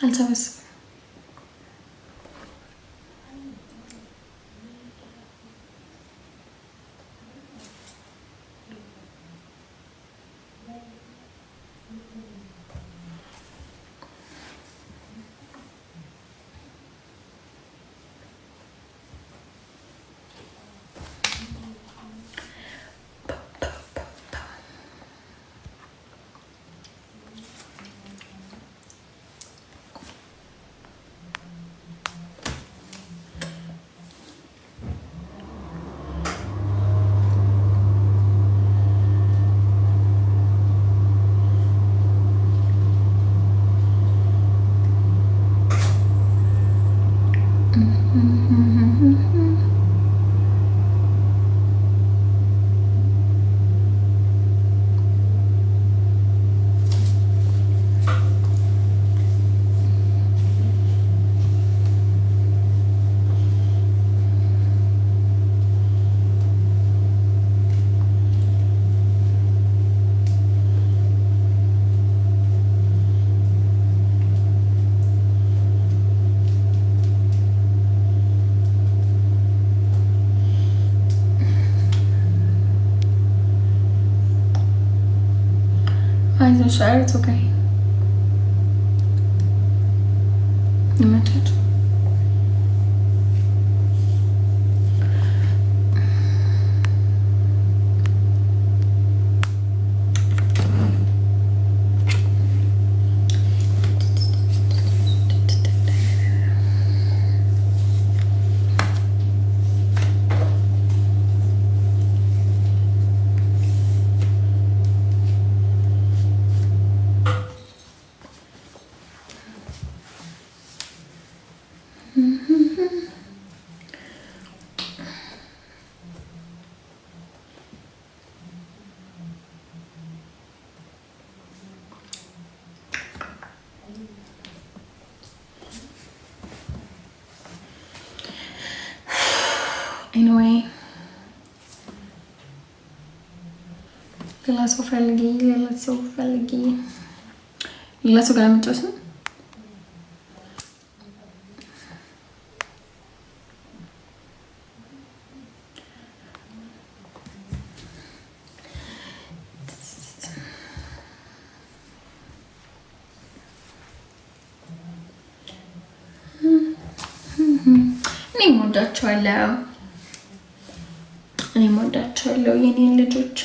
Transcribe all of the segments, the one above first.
አልሰበስብም። አይዞሽ፣ it's okay. ይመቻች። ኤኒዌይ ሌላ ሰው ፈልጊ፣ ሌላ ሰው ፈልጊ። ሌላ ሰው ጋር ለመጫወት ነው። እኔም ወዳቸዋለሁ የኔን ልጆች።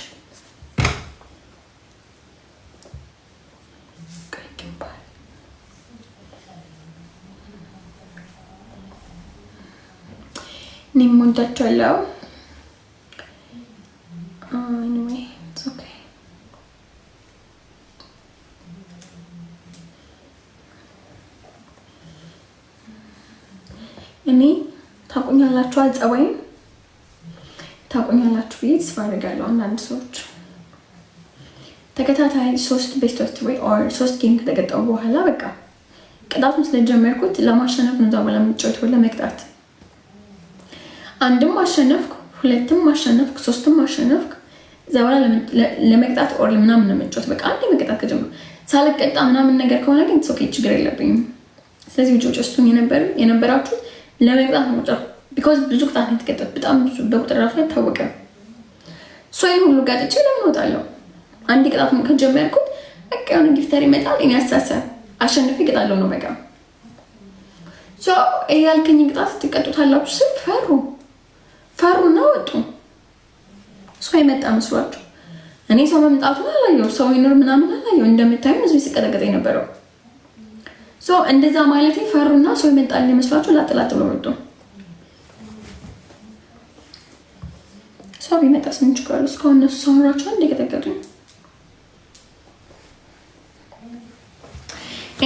እኔም ወዳቸዋለሁ። anyway it's okay. እኔ ታቆኛላችሁ አጸባይም ታቆኛላችሁ ብዬ ተስፋ አደርጋለሁ። አንዳንድ ሰዎች ተከታታይ 3 ቤስት ኦፍ 3 ኦር 3 ጌም ከተቀጣው በኋላ በቃ ቅጣቱን ስለጀመርኩት ለማሸነፍ ነው ዛው ለምጫወት ለመቅጣት አንድም አሸነፍኩ ሁለትም አሸነፍኩ ሶስትም አሸነፍኩ ዛውላ ለመቅጣት ኦር ምናምን ነው መጫወት በቃ አንዴ መቅጣት ከጀመርኩ ሳልቀጣ ምናምን ነገር ከሆነ ግን ኦኬ ችግር የለብኝም ስለዚህ ልጆች እሱን የነበራችሁ ለመቅጣት ነው መጫወት because ብዙ ቅጣት ነው የተቀጣሁት በጣም ብዙ በቁጥር ራሱ አይታወቅም ሶይ ሁሉ ጋጥቼ ለምን እወጣለሁ አንዴ ቅጣት ከጀመርኩት በቃ የሆነ ጊፍተር ይመጣል እኔ አሳሰብ አሸንፌ እቀጣለሁ ነው በቃ ሶ ያልከኝ ቅጣት ትቀጡታላችሁ ስል ፈሩና ወጡ ሰው ይመጣ መስሏችሁ እኔ ሰው መምጣቱን አላየው ሰው ይኖር ምናምን አላየው እንደምታዩ ህዝብ ሲቀጠቀጥ የነበረው ሶ እንደዛ ማለት ፈሩና ሰው ይመጣል መስሏችሁ ላጥላጥ ብሎ ወጡ ሰው ቢመጣስ ምን ችግር አለው እስካሁን እነሱ ሰውራቸው እንደቀጠቀጡኝ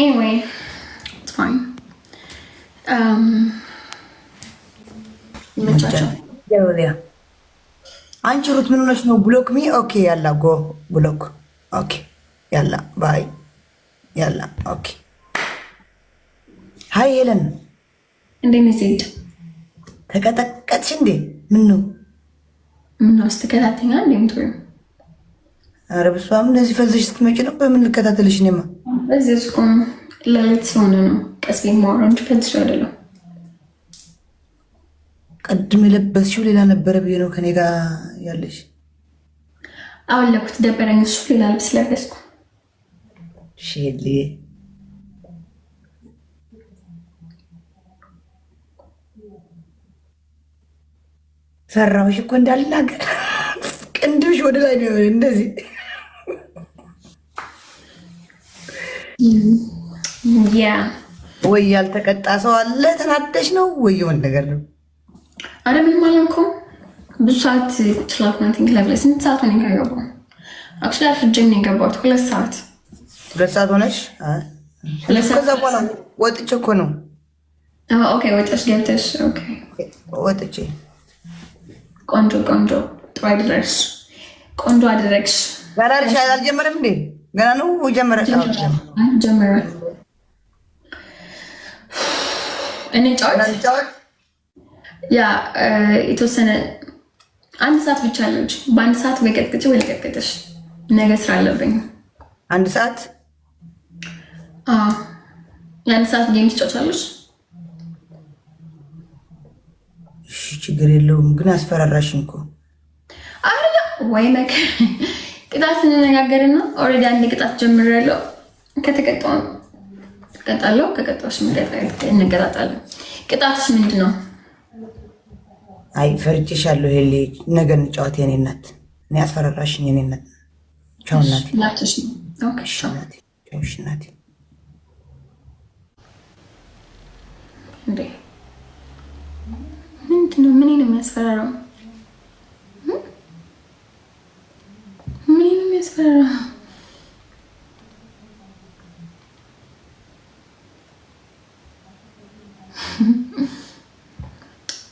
anyway it's fine ይመቻቸው ያውያ አንቺ ሩት ምን ሆነሽ ነው ብሎክ ሚ ኦኬ ያላ ጎ ብሎክ ኦኬ ያላ ባይ ያላ ኦኬ ሃይ ሄለን እንዴት ነሽ ዜድ ተቀጠቀጥሽ እንዴ ምን ነው አስተከታተኛ እንደምትወይ ኧረ በስመ አብ እንደዚህ ፈዘሽ ስትመጪ ነው በምን ልከታተልሽ ነማ በዚህ እስኮም ለሌት ስለሆነ ነው ቀስ ቢማሩ እንጂ ፈዝሽ አይደለም ቀድም የለበስሽው ሌላ ነበረ ብዬ ነው ከኔ ጋር ያለሽ አወለኩት ደበረኝ እሱ ሌላ ልብስ ለበስኩ ሼሊ ፈራሁሽ እኮ እንዳልናገር ቅንድብሽ ወደ ላይ ነው እንደዚህ ያ ወይ ያልተቀጣ ሰው አለ ተናደሽ ነው ወይ የሆነ ነገር ነው አረ ምንም አላልኩም ብዙ ሰዓት ትላክ ናቲንግ ለብለ ስንት ሰዓት ነው የገባው አክቹዋሊ አርፍጄ ነው የገባሁት 2 ሰዓት ሆነሽ ከዛ በኋላ ወጥቼ እኮ ነው ኦኬ ወጥተሽ ገብተሽ ኦኬ ወጥቼ ቆንጆ ጥሩ አደረግሽ ቆንጆ አደረግሽ ገና አልጀመረም እንዴ ገና ነው ጀመረ እኔ ጫወት ያ የተወሰነ 1 ሰዓት ብቻ አለች በ1 ሰዓት በቀጥቅጭ ወይ ለቀጥቅጭሽ ነገ ስራ አለብኝ 1 ሰዓት የ1 ሰዓት ጌም ትጫወቻለሽ እሺ ችግር የለውም ግን አስፈራራሽኝ እኮ አረ ወይ መከ ቅጣት እንነጋገርና ኦሬዲ አንድ ቅጣት ጀምሬያለሁ ከተቀጣው ተቀጣለሁ ከቀጣውሽ እንገጣጣለን ቅጣትሽ ምንድነው አይ ፈርቼሻለሁ ሄሊ ነገ እንጫወት የኔ እናት እኔ አስፈራራሽኝ የኔ እናት ቻው እናቴ ላትሽ ኦኬ ቻው እናቴ እንዴ ምንድነው ምን ነው የሚያስፈራራው ምን ነው የሚያስፈራራው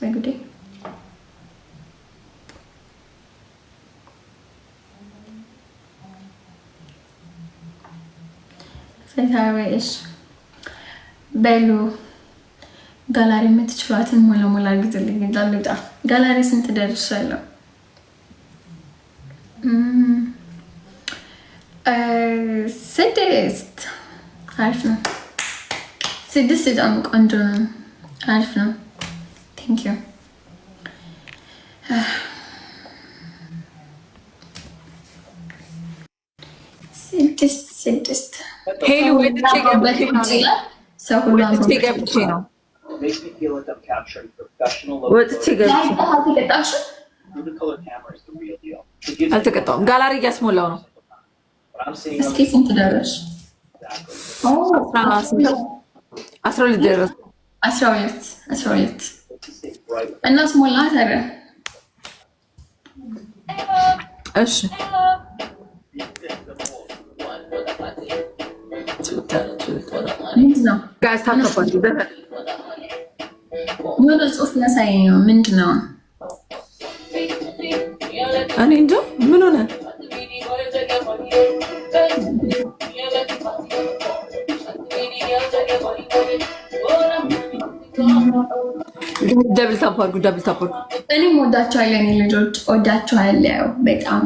በጉዴ ፈታሪሽ በሉ ጋላሪ የምትችሏትን ሞላ ግዝልኝ እንዳልጣ ጋላሪ ስንት ደርሻለሁ ስድስት አሪፍ ነው ስድስት በጣም ቆንጆ ነው አሪፍ ነው ቴንክ ዩ ስድስት ሄሉ ወጥቼ ገብቼ ነው አልተቀጣሁም። ጋላሪ እያስሞላው ነው። እስኪ ስንት ደረሽ? 12 ደረስ 12 እና ስሞላ ታዲያ እሺ ምንድነው ጋይስ ታከፋችሁ የሆነ ጽሑፍ ያሳየኝ ነው። ምንድነው? እኔ እንጃ ምን ሆነ? ደብል ታፕ አድርጉ፣ ደብል ታፕ አድርጉ። እኔም ወዳቸዋለሁ፣ እኔ ልጆች ወዳቸዋለሁ፣ በጣም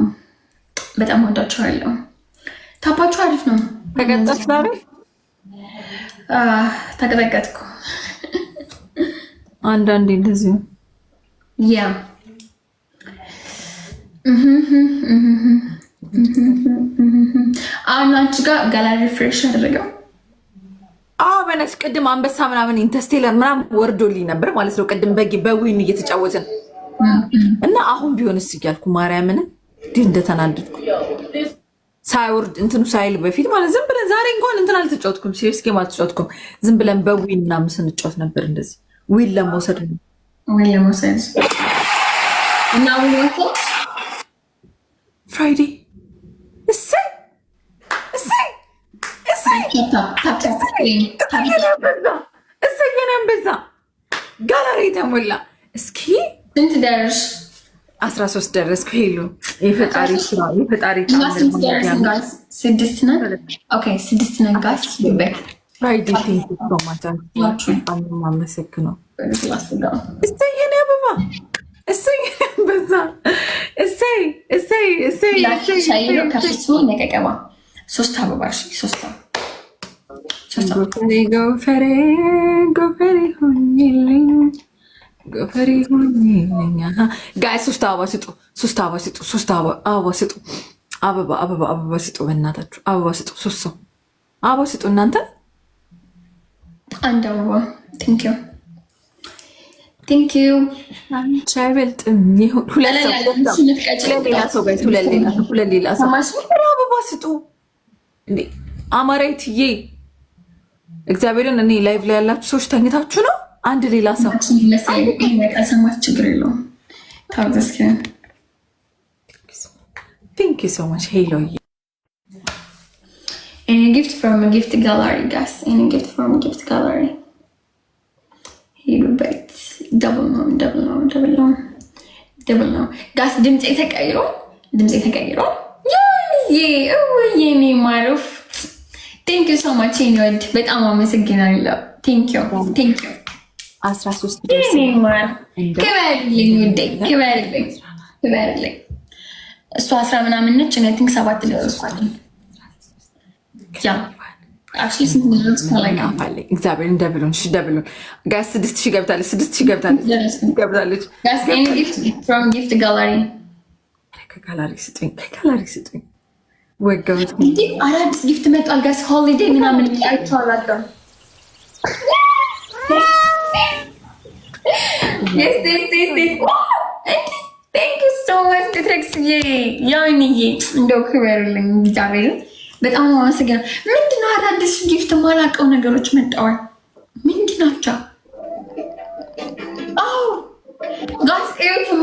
በጣም ወዳቸዋለሁ። ታፓችሁ አሪፍ ነው። ተቀጣች ዛሬ ተቀጠቀጥኩ። አንዳንዴ እንደዚህ ያ አሁን አንቺ ጋር ጋላሪ ፍሬሽ አደረገው። በነስ ቅድም አንበሳ ምናምን ኢንተስቴለር ምናምን ወርዶልኝ ነበር ማለት ነው። ቅድም በዊን እየተጫወትን እና አሁን ቢሆንስ እያልኩ ማርያምን እንዲህ እንደተናደድኩ ሳይወርድ እንትኑ ሳይል በፊት ማለት ዝም ብለን ዛሬ እንኳን እንትን አልተጫወትኩም፣ ሲሪየስ ጌም አልተጫወትኩም። ዝም ብለን በዊን ምናምን ስንጫወት ነበር እንደዚህ ዊን ለመውሰድ ነው እና ወሰድ ፍራይዴ እሰይ እሰይ እሰይ የኔ አንበሳ ጋላሪ ተሞላ። እስኪ ስንት ደረሽ? 13 ደረስኩ። ሄሉ የፈጣሪ ስራ የፈጣሪ ስድስት ነን። ኦኬ ስድስት ነን ጋስ ፍራይዴ ቴንክ ዩ ሶ ማች አመሰግነው። እሰይ የኔ አበባ እሰይ የኔ አንበሳ እሰይ እሰይ እሰይ ሻይ ከፍሱ ነቀቀባ ሶስት አበባ ሶስት ጎፈሬ ጎፈሬ ሆኝልኝ ጎፈሬ ሆኝልኝ ጋይ ሶስት አበባ ስጡ፣ ሶስት አበባ ስጡ፣ ሶስት አበባ ስጡ፣ አበባ አበባ አበባ ስጡ፣ በእናታችሁ አበባ ስጡ። ሶስት ሰው አበባ ስጡ እናንተ። አንድ አበባ ቴንክ ዩ ቴንክ ዩ። አንቺ አይበልጥም። ሁለት ሰው ሁለት ሌላ ሰው አበባ ስጡ እንዴ! አማራይትዬ እግዚአብሔርን እኔ ላይቭ ላይ ያላችሁ ሰዎች ተኝታችሁ ነው። አንድ ሌላ ሰው ሰማች ችግር የለውም። ታውዘስከን ቴንክ ዩ ሶ ማች ሄሎ። Any gift from a gift gallery, guys. Any gift from a gift gallery. Here, but double no. Guys, ድምጼ ተቀይሮ yeah, የኔ ማሩፍ ቴንክ ዩ ሶ ማች ኒወድ በጣም አመሰግናለሁ። ቴንክ ዩ 13 ክበርልኝ ውዴ ክበርልኝ። እሱ 10 ምናምን ነች። እኔ ቲንክ 7 ደረስኳት። ያ አክቹሊ ስንት ደረስ ካላጋ እግዚአብሔር እንደብሉን ደብሉን ጋስ 6000 ገብታለች። 6000 ገብታለች። ጋስ ኤኒ ጊፍት ፍሮም ጊፍት ጋላሪ ከጋላሪ ስጡኝ ወገቡት እንዴ! አዳዲስ ጊፍት መጥቷል ጋስ ሆሊዴይ ምናምን አይቻላችሁ። yes thank you so much ትሬክስዬ ያንዬ እንደው ክበርልኝ እግዚአብሔር በጣም አመሰግናለሁ። ምንድነው አዳዲስ ጊፍት ማላውቀው ነገሮች መጣዋል። ምንድናቸው? አዎ ጋስ ኤውቱሞ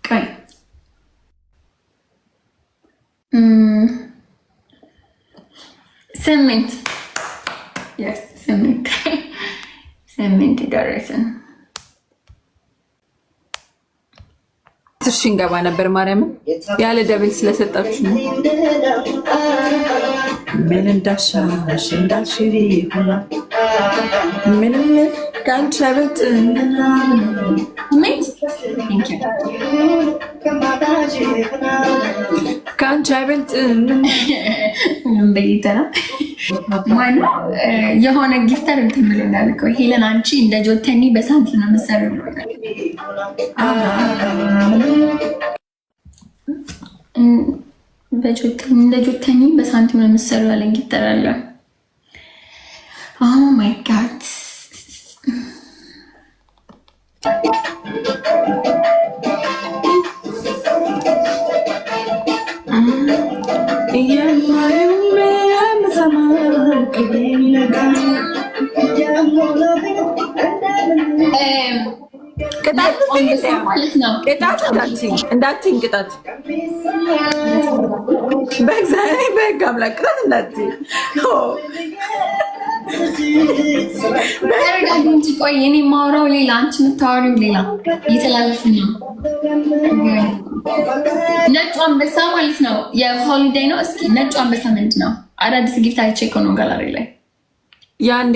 ቀይ ስምንት ደረስን። እንገባ ነበር ማርያምን ያለ ደብል ስለሰጣችሁ ነው። ምን እንዳሻሽ እንዳልሽሪ ሆና ምንም ከአንቺ አይበልጥ ከአንቺ አይበልጥ በይተና ማነው የሆነ ጊፍተር እንትን ብሎናል እኮ ሄለን አንቺ እንደ ጆተኒ በሳንት ነው የምትሰሪው ብሎናል። እንደ ጆተኒ በሳንት ነው የምትሰሪው ያለን ጊፍተር አለ። ኦ ማይ ጋድ እንዳትኝ ቅጣት በእግዚአብሔር በህግ አምላክ ቅጣት እንዳትኝ። ቆይ እኔ የማወራው ሌላ አንቺ የምታወሪው ሌላ እየተላለፍን ነው። ነጩ አንበሳ ማለት ነው የሆሊዴይ ነው። እስኪ ነጩ አንበሳ ምንድን ነው? አዳዲስ ጊፍት አይቼ እኮ ነው ጋላሪ ላይ ያኔ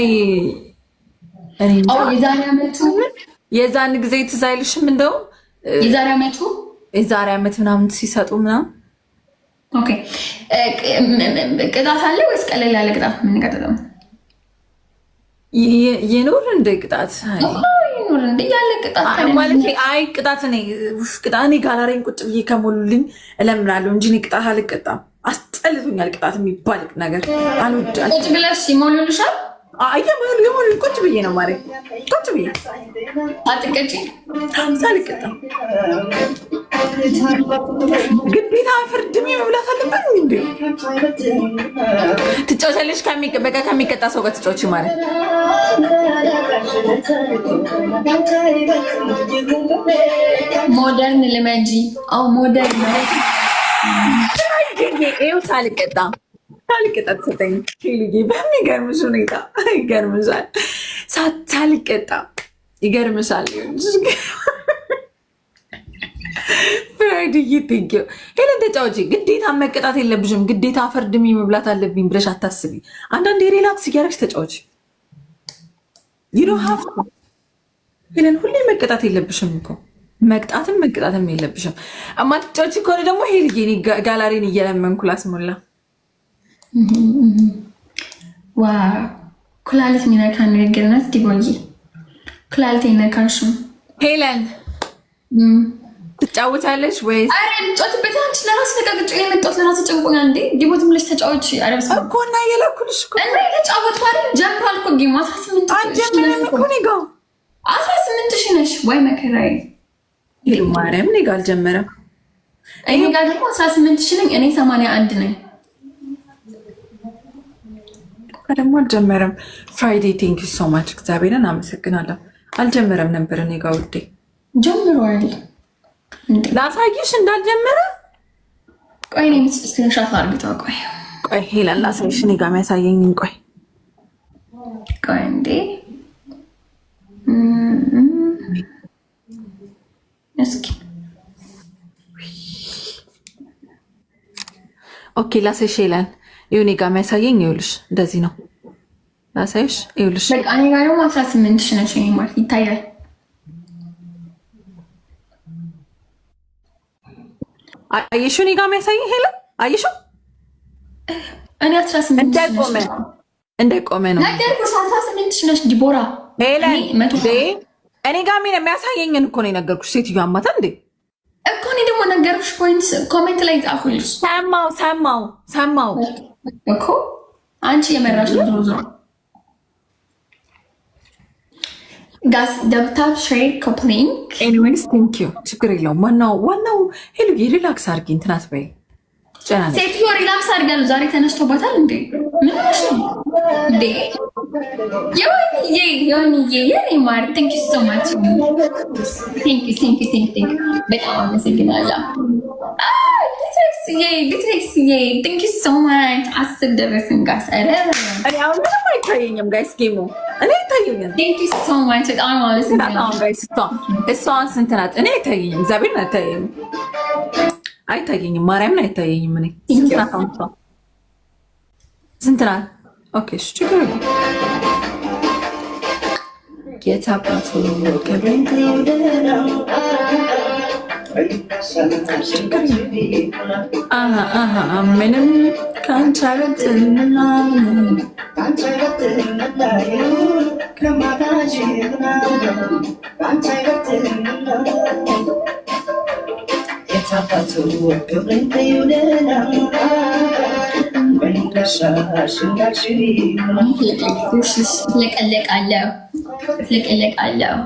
የዛን ጊዜ ትዝ አይልሽም? እንደው የዛሬ ዓመት ምናምን ሲሰጡ ምናምን። ኦኬ ቅጣት አለ ወይስ ቀለል ያለ ቅጣት? ምን ቀጥታ ይኖር እንደ ቅጣት ይኖር እንደ ያለ ቅጣት ማለት አይ ቅጣት እኔ ጋላሪን ቁጭ ብዬ ከሞሉልኝ እለምናለሁ እንጂ እኔ ቅጣት አልቀጣም። አስጠልቶኛል ቅጣት የሚባል ነገር አልወዳለሁ። ቁጭ ብለሽ ይሞሉልሻል? የሞሉ ቁጭ ብዬ ነው ማሬ፣ ቁጭ ብዬ አትቀጪ ሳልቀጣ ግዴታ ፍርድሜ መብላት አለበት እንዴ? ትጫወቻለሽ በቃ ከሚቀጣ ሰው ጋር ትጫወቺ ማለት ሞደርን ልመጂ። ሞደርን ሳልቀጣ ተሰጠኝ በሚገርምሽ ሁኔታ ይገርምሻል። ሳልቀጣ ይገርምሻል። ፍራይድዬ ቴንኪው ሄለን ተጫወቺ። ግዴታ መቀጣት የለብሽም። ግዴታ ፈርድሜ መብላት አለብኝ ብለሽ አታስቢ። አንዳንዴ ሪላክስ እያደረግሽ ተጫወቺ። ሄለን ሁሌ መቀጣት የለብሽም እኮ መቅጣትም መቀጣትም የለብሽም። እማትጫወቺ ከሆነ ደግሞ ሄልዬ ጋላሪን እየለመንኩ ላስሞላ። ዋው ኩላሊት ሚነካ ንግግር ናት። ዲቦዬ ኩላሊት ይነካሽም ሄለን ትጫወታለች ወይስ? አረ ልጫወትበት። አንቺ ለራስ ተቀጥጭ ነው የመጣሁት። ለራስ ጨንቆኛ እንዴ ዲቦትም ብለሽ ተጫወች። አረብስ እኮ እና የለኩልሽ እኮ እና ተጫወትኩ አይደል? ጀምሯል እኮ ጌም 18 አንጀምረን እኮ ነው ጋር 18 ሺህ ነሽ ወይ መከራዬ። ይሉ ማርያም እኔ ጋር አልጀመረም። እኔ ጋር ደግሞ 18 ሺህ ነኝ። እኔ 81 ነኝ። ደግሞ አልጀመረም። ፍራይዴ ቴንክ ዩ ሶ ማች እግዚአብሔርን አመሰግናለሁ። አልጀመረም ነበር እኔ ጋር ውዴ። ጀምሯል። ላሳይሽ እንዳልጀመረ። ቆይ እኔ ስክሪንሾት አድርገው። ቆይ ሄለን ላሳይሽ እኔ ጋር የሚያሳየኝን። ቆይ እንዴ እስኪ ኦኬ ላሳይሽ ሄለን። እኔ ጋር የሚያሳየኝ ይኸውልሽ እንደዚህ ነው። ላሳይሽ ይኸውልሽ። በቃ እኔ ጋር ደግሞ 18 ሺህ ነሽ ማለት ይታያል። አየሽው? እኔ ጋር የሚያሳየኝ ሄለን አየሽው? እኔ 18 እንደቆመ ነው ነገርኩሽ። 18 ሺህ ነሽ ዲቦራ ሄለን። እኔ ጋር የሚያሳየኝን እኮ ነው የነገርኩሽ። ሴትዮ አማታ እንዴ እኮ እኔ ደግሞ ነገርኩሽ። ፖይንት ኮሜንት ላይ ጻፉልሽ። ሰማው እኮ አንቺ የመራሽ ድሮዞ ጋስ ደብታብ ሼር ኮፕሊንግ ኤኒዌይስ ቴንክ ዩ። ችግር የለውም። ዋናው ሄሉ ሪላክስ አድርጊ። እንትን አትበይ። ሴትዮ ሪላክስ አድርጋለሁ። ዛሬ ተነስቶባታል እንዴ? ምን ሆነሽ ነው እንዴ? የሆንዬ የኔ ማር ቴንክ ዩ ሶ ማች። ቴንክ በጣም አመሰግናለሁ። ሊትሬክስዬ ቴንክ ዩ ሶ ማች። 10 ደረስን ጋስ። ኧረ እኔ አሁን ምንም አይታየኝም ጋይስ ጌሙ እኔ አይታየኝም። ቴንክ ዩ ሶ ማች በጣም አመሰግናለሁ ጋይስ። እሷን ስንት ናት? እኔ አይታየኝም። እግዚአብሔርን አይታየኝም። ማርያምን አይታየኝም። እኔ ስንት ናት? ኦኬ እሺ ችግር የለም። የታባቱ ምንም ከአንቺ አልወጥንና ፍለቀለቃለሁ።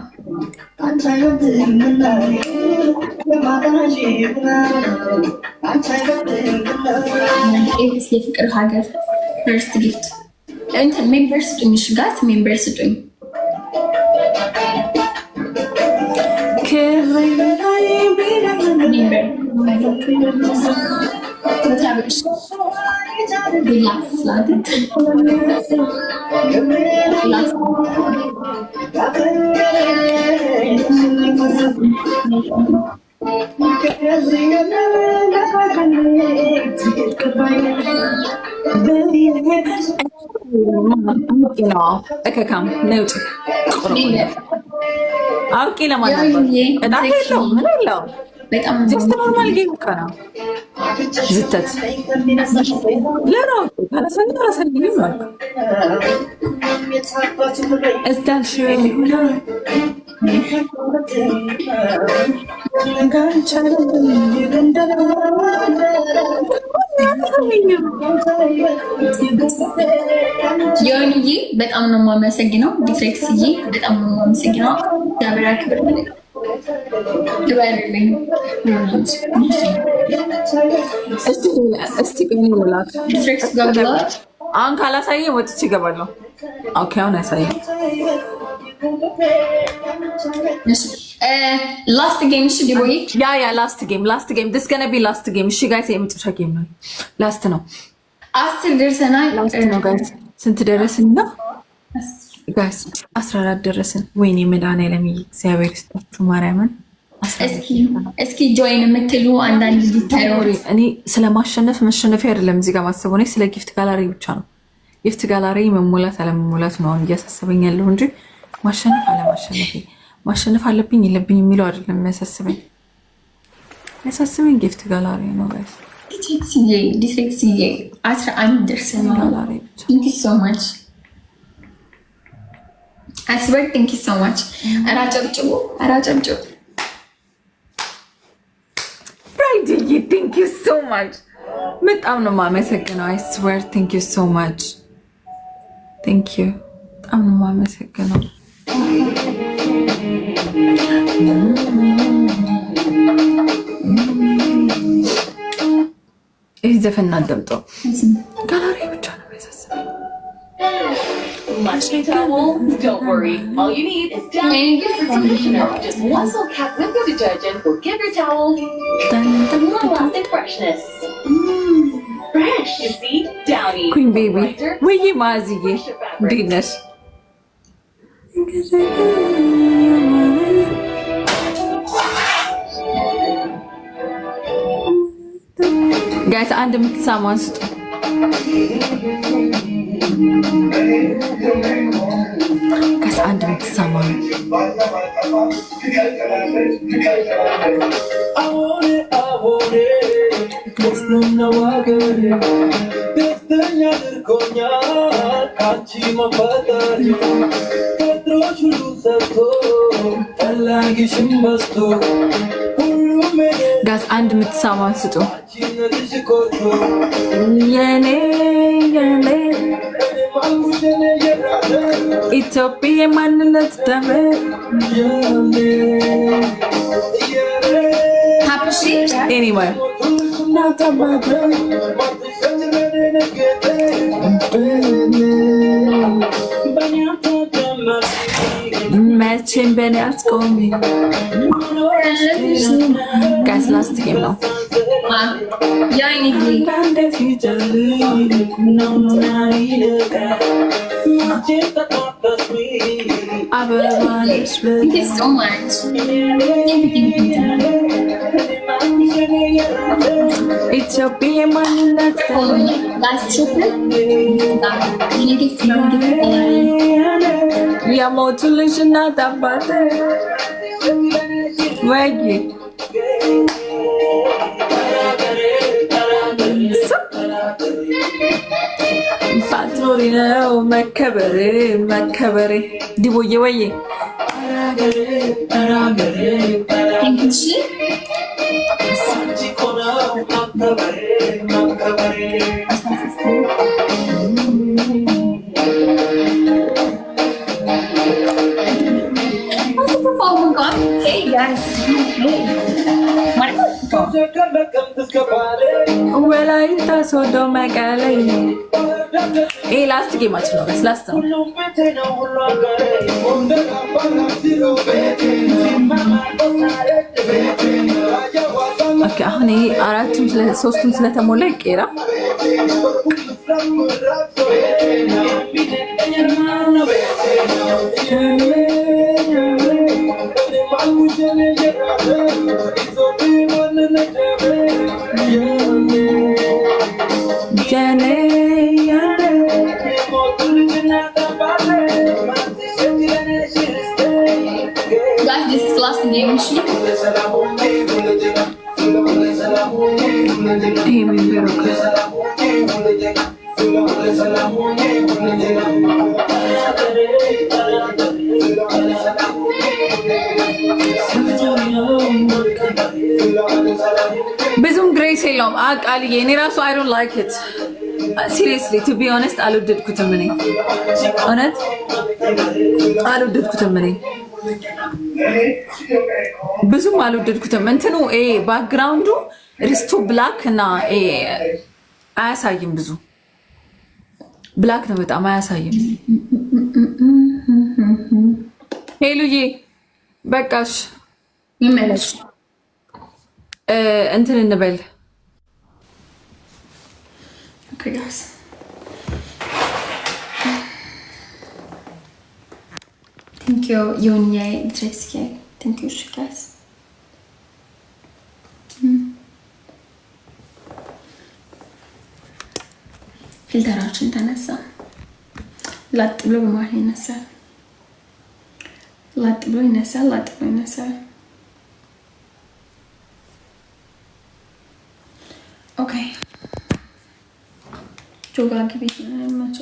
የፍቅር ሀገር ፈርስት ጊፍት እንትን ሜምበር ስጡኝ። ጋት ሜምበር ስጡኝ። እከካም ነውጭ አውቄ ለማለት በጣም የለው ምን የለው ጀስት ኖርማል ጌም እኮ ነው። ዝተት ለራው ካላሰኝ ካላሰኝ ነው እስታልሽ ዮኒዬ በጣም ነው የማመሰግነው። ዲፍሌክስዬ በጣም ነው የማመሰግነው። ዳብራ ክብር ይባርልኝ። እስቲ ቀኝ ብላት ዲፍሌክስ ጋር አሁን ካላሳየ ወጥቼ እገባለሁ። ኦኬ አሁን ያሳየ ላስት ጌም እሺ ዲቦዬ ያ ላስት ጌም this gonna be last game እሺ ጋይስ የመጨረሻ ጌም ነው። ላስት ነው 10 ደርሰናል። ላስት ነው ጋይስ ስንት ደረስን ነው ጋይስ 14 ደረስን። ወይኔ መድኃኒዓለም እግዚአብሔር ይስጣችሁ ማርያምን። እስኪ ጆይን የምትሉ አንዳንድ ዲታዮሪ እኔ ስለማሸነፍ መሸነፊ አይደለም እዚህ ጋር ማሰቡ ነው። ስለ ጊፍት ጋላሪ ብቻ ነው። ጊፍት ጋላሪ መሞላት አለመሞላት ነው አሁን እያሳሰበኝ ያለው እንጂ ማሸነፍ አለማሸነፊ ማሸነፍ አለብኝ የለብኝ የሚለው አይደለም የሚያሳስበኝ። የሚያሳስበኝ ጊፍት ጋላሪ ነው ጋይስ። ዲስሌክሲዬ 11 ደርሰናል። ጋላሪ ብቻ ቴንክ ዩ ሶ ማች አስበር ቴንክ ዩ ሶ ማች። አራጨብጭቡ አራጨብጭቡ ፍራይዴ ቴንክ ዩ ሶ ማች በጣም ነው የማመሰግነው። አይ ስዌር ቴንክ ዩ ሶ ማች ቴንክ ዩ በጣም ነው የማመሰግነው። ይህ ዘፈን አዳምጠው ጋላሪ ብቻ ነው የሚያሳስበው። Don't worry. All you need is Downy conditioner. Just one soap cap liquid detergent will give your towels long-lasting freshness. Fresh, you see? Downy. ኩን ቤቢ ወይ ማዝዬ እንዴት ነሽ? ጋይስ አንድ የምትሳማን ስጡ። ጋይስ አንድ የምትሳማን ጋይስ አንድ የምትሳማን ስጡ። የኔ ኢትዮጵያ ማንነት ደም ሀፕሺ ኤኒዌይ መቼም በኔ አትቆሚ ጋይስ ላስት ጌም ነው። ኢትዮጵያ ማንነት የሞቱ ልጅ እናት አባት ወይ ፓትሮሪ ነው መከበሬ መከበሬ ዲቦዬ ወዬ ወላይታ ሶዶ መቀሌ ይሄ ላስት ጌማችን ነው። ላስት ነው። ኦኬ አሁን ይሄ አራቱም ሶስቱም ስለተሞላ ይቀራ This is last game. ብዙም ግሬስ የለውም አቃልዬ። እኔ ራሱ I don't like it seriously to be honest አልወደድኩትም። እኔ እውነት አልወደድኩትም። እኔ ብዙም አልወደድኩትም። እንትኑ ባክግራውንዱ ሪስቶ ብላክ እና አያሳይም። ብዙ ብላክ ነው በጣም አያሳይም። ሄሉዬ በቃሽ ይመለስ እንትን እንበል። Okay guys. Thank you Yonya Dreski. Thank you guys. ፊልተራችን ተነሳ። ላጥ ብሎ በመሀል ይነሳል። ላጥ ብሎ ይነሳል። ላጥ ብሎ ይነሳል። ኦኬ ጆጋ ግቢ መቶ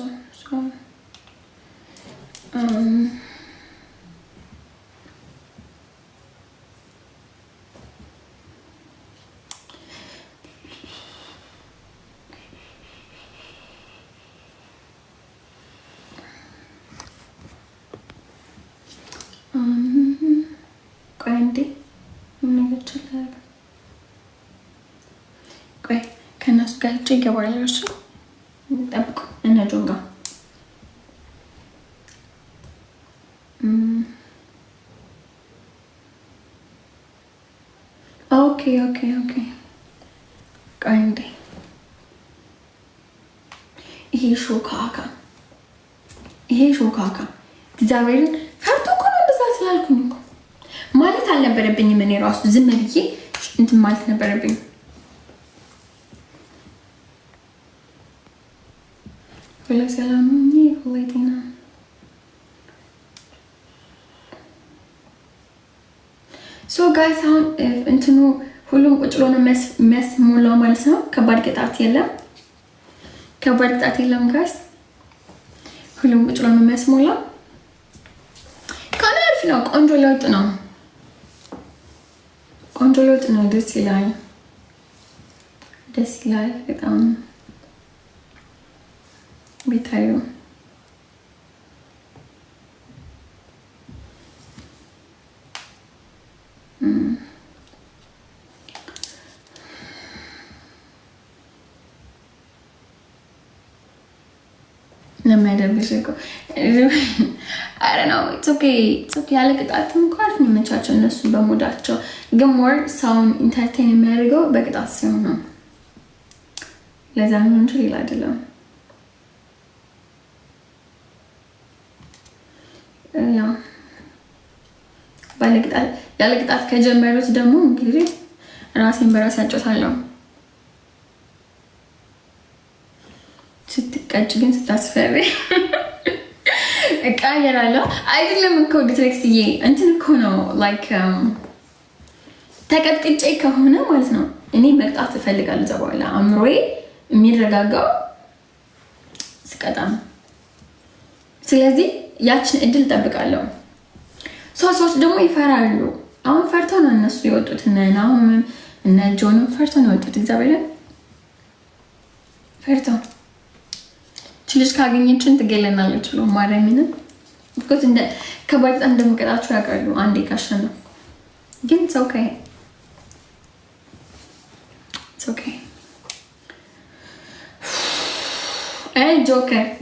ቆይ እንዴ ምንገችላል ቆይ ከነሱ ጋር ይገባል። እሱ ጠብቁ እና ጆንጋ ኦኬ ኦኬ ኦኬ ቆይ እንዴ ይሄ ሾካካ እግዚአብሔርን ፈርቶ እኮ ነው እንደዛ ስላልኩኝ እኮ ማለት አልነበረብኝም። እኔ ራሱ ዝም ብዬ እንትን ማለት ነበረብኝ። ሁላ ሰላም ነው ሁሌቴና ሶ ጋይስ አሁን እንትኑ ሁሉም ቁጭ ብሎ ነው የሚያስሞላው ማለት ነው። ከባድ ቅጣት የለም ጋይስ። ሁሉም ቁጭ ብሎ ነው የሚያስሞላው። አሪፍ ነው። ቆንጆ ለውጥ ነው። ደስ ይላል በጣም ቤታዩ ለማይደብሽ እኮ አረ ነው ኦኬ ያለ ቅጣትም እንኳን አሪፍ ነው የሚመቻቸው እነሱ በሞዳቸው። ግን ሞር ሳውን ኢንተርቴን የሚያደርገው በቅጣት ሲሆን ነው። ለዛ ነው እንጂ ሌላ አይደለም። ያው ያለ ቅጣት ከጀመሩት ደግሞ እንግዲህ ራሴን በራሴ አጫውታለሁ። ስትቀጭ ግን ስታስፈሪ እቃየራለሁ አይደለም እኮ ዲትሬክስዬ እንትን እኮ ነው ላይክ ተቀጥቅጬ ከሆነ ማለት ነው እኔ መቅጣት እፈልጋለሁ። እዛ በኋላ አእምሮዬ የሚረጋጋው ስቀጣ ነው። ስለዚህ ያችን እድል ጠብቃለሁ። ሰዎች ደግሞ ይፈራሉ። አሁን ፈርተው ነው እነሱ የወጡት። አሁን እነ ጆንም ፈርተው ነው የወጡት። እግዚአብሔር ፈርተው ልጅ ካገኘችን ትገለናለች ብሎ ማርያምን because እንደ ከባድ እንደምቀጣቸው ያውቃሉ። አንዴ ካሸነፉ ግን it's okay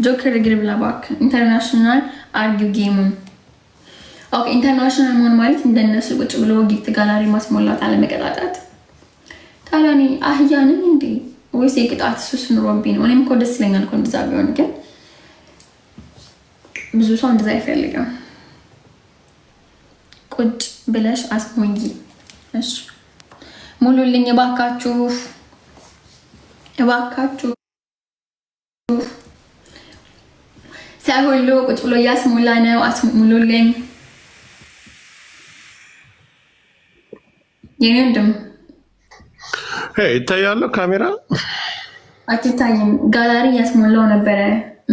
ጆከር እግር ብላ እባክህ ኢንተርናሽናል አርጊው ጌሙን ኦኬ። ኢንተርናሽናል መሆን ማለት እንደነሱ ቁጭ ብሎ ጊፍት ጋላሪ ማስሞላት አለመቀጣጣት። ታዲያ እኔ አህያ ነኝ እንዴ ወይስ የቅጣት ሱስ ኑሮብኝ ነው? እኔም እኮ ደስ ይለኛል እኮ እንደዛ ቢሆን፣ ግን ብዙ ሰው እንደዛ አይፈልግም። ቁጭ ብለሽ አስሞኝ። እሺ ሙሉልኝ እባካችሁ እባካችሁ። ሰው ሁሉ ቁጭ ብሎ እያስሞላ ነው። አስሙሉልኝ። የኔንድም ይታያል ካሜራ አትታይም። ጋላሪ እያስሞላው ነበረ።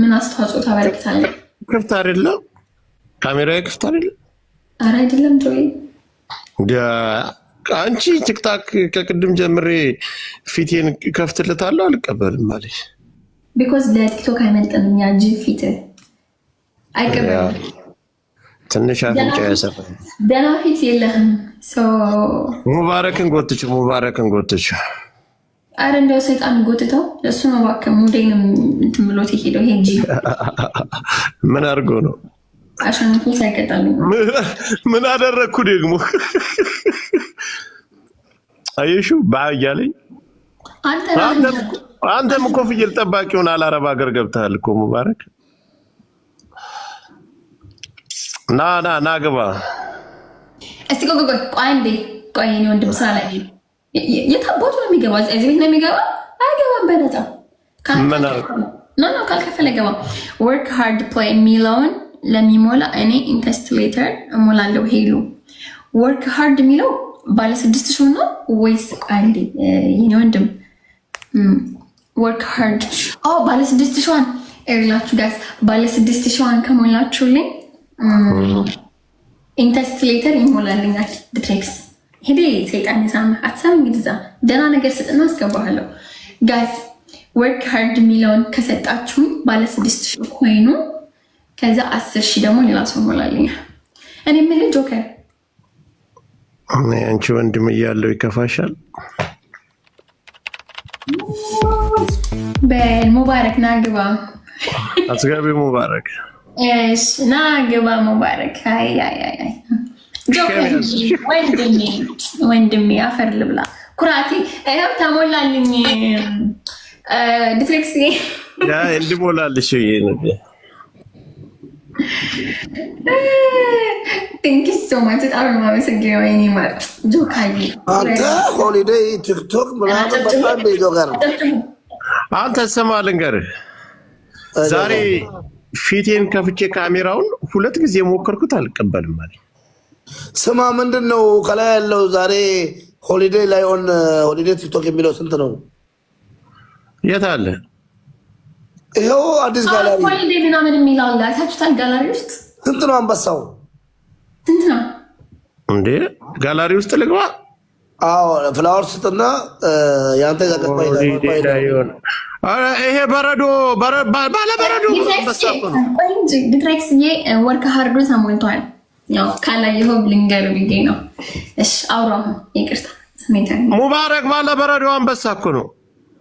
ምን አስተዋጽኦ ታበረክታለህ? ክፍት አይደለም ካሜራ ክፍት አይደለም። ኧረ አይደለም ጆይ አንቺ ቲክታክ ከቅድም ጀምሬ ፊቴን ከፍትልታለሁ አልቀበልም ማለት ቢኮዝ ለቲክቶክ አይመልጥንም። ያንጂ ፊት አይቀበልም። ትንሽ አፍንጫ ያሰፋል። ደህና ፊት የለህም። ሙባረክን ጎትች። አረ እንደው ሰይጣን ጎትተው እሱ ነው እባክህ። ሙዴንም እንትን ብሎት የሄደው ሄጂ ምን አድርጎ ነው? አሸንፎ ሳይቀጣልኝ ምን አደረግኩ ደግሞ? አየሹ ባያለኝ አንተም እኮ ፍየል ጠባቂውን አላረብ ሀገር ገብተሃል እኮ ሙባረክ። ና ግባ እስቲ ቆይ እኔ ወንድም ስራ ላይ የታቦቱ ነው የሚገባ? እዚህ ቤት ነው የሚገባ? አይገባም። በነፃ ካልከፈለ አይገባም። ወርክ ሃርድ ፕሌይ የሚለውን ለሚሞላ እኔ ኢንተስትሌተር እሞላለሁ። ሄሉ ወርክ ሃርድ የሚለው ባለ 6 ሺህ ነው ወይስ? አንዴ የኔ ወንድም ወርክ ሃርድ ባለ 6 ሺህ ኤርላችሁ ጋይስ፣ ባለ 6 ሺህ ከሞላችሁልኝ ኢንተስትሌተር ይሞላልኛል። ድትሬክስ ሄዴ ሰይጣን የሳመ አትሳም። እንግዲህ ደህና ነገር ስጥና አስገባለሁ ጋይስ። ወርክ ሃርድ የሚለውን ከሰጣችሁኝ ባለ 6 ሺህ ኮይኑ ከዛ 10 ሺህ ደግሞ ሌላ ሰው ሞላልኛል። እኔ ምን ጆከር አንቺ ወንድም እያለው ይከፋሻል። በሙባረክ ናግባ አስገቢ ሙባረክ እሺ ናግባ ሙባረክ። አይ ጆከር ወንድሜ አፈር ልብላ ኩራቴ ይኸው ተሞላልኝ። ዲትሬክስ እንዲሞላልሽ ቴንክ ዩ ሶ ማች። በጣም ነው የማመሰግነው የእኔ ማር ጆካዬ። አንተ ሆሊዴይ ቲክቶክ ምናምን በጣም ጆከር አንተ ስማ ልንገርህ፣ ዛሬ ፊቴን ከፍቼ ካሜራውን 2 ጊዜ ሞከርኩት አልቀበልም ማለት። ስማ ምንድን ነው ከላይ ያለው ዛሬ ሆሊዴይ ላይ ኦን ሆሊዴይ ቲክቶክ የሚለው ስንት ነው? የት አለ? ይኸው አዲስ ጋላሪ ሆሊዴይ ምናምን የሚለው አለ። አይታችሁታል? ጋላሪ ውስጥ ስንት ነው አንበሳው? ስንት ነው እንዴ? ጋላሪ ውስጥ ልግባ? አዎ ፍላወር ስጥና ያንተ ዘቀጥ ይሄ በረዶ ባለ በረዶ ዲትሬክስዬ ወርክ ሃርዱ ተሞልቷል። ያው ካላየኸው ልንገርህ ብዬ ነው። እሺ አውራሁ ይቅርታ። ስሜታ ሙባረክ ባለ በረዶ አንበሳ እኮ ነው።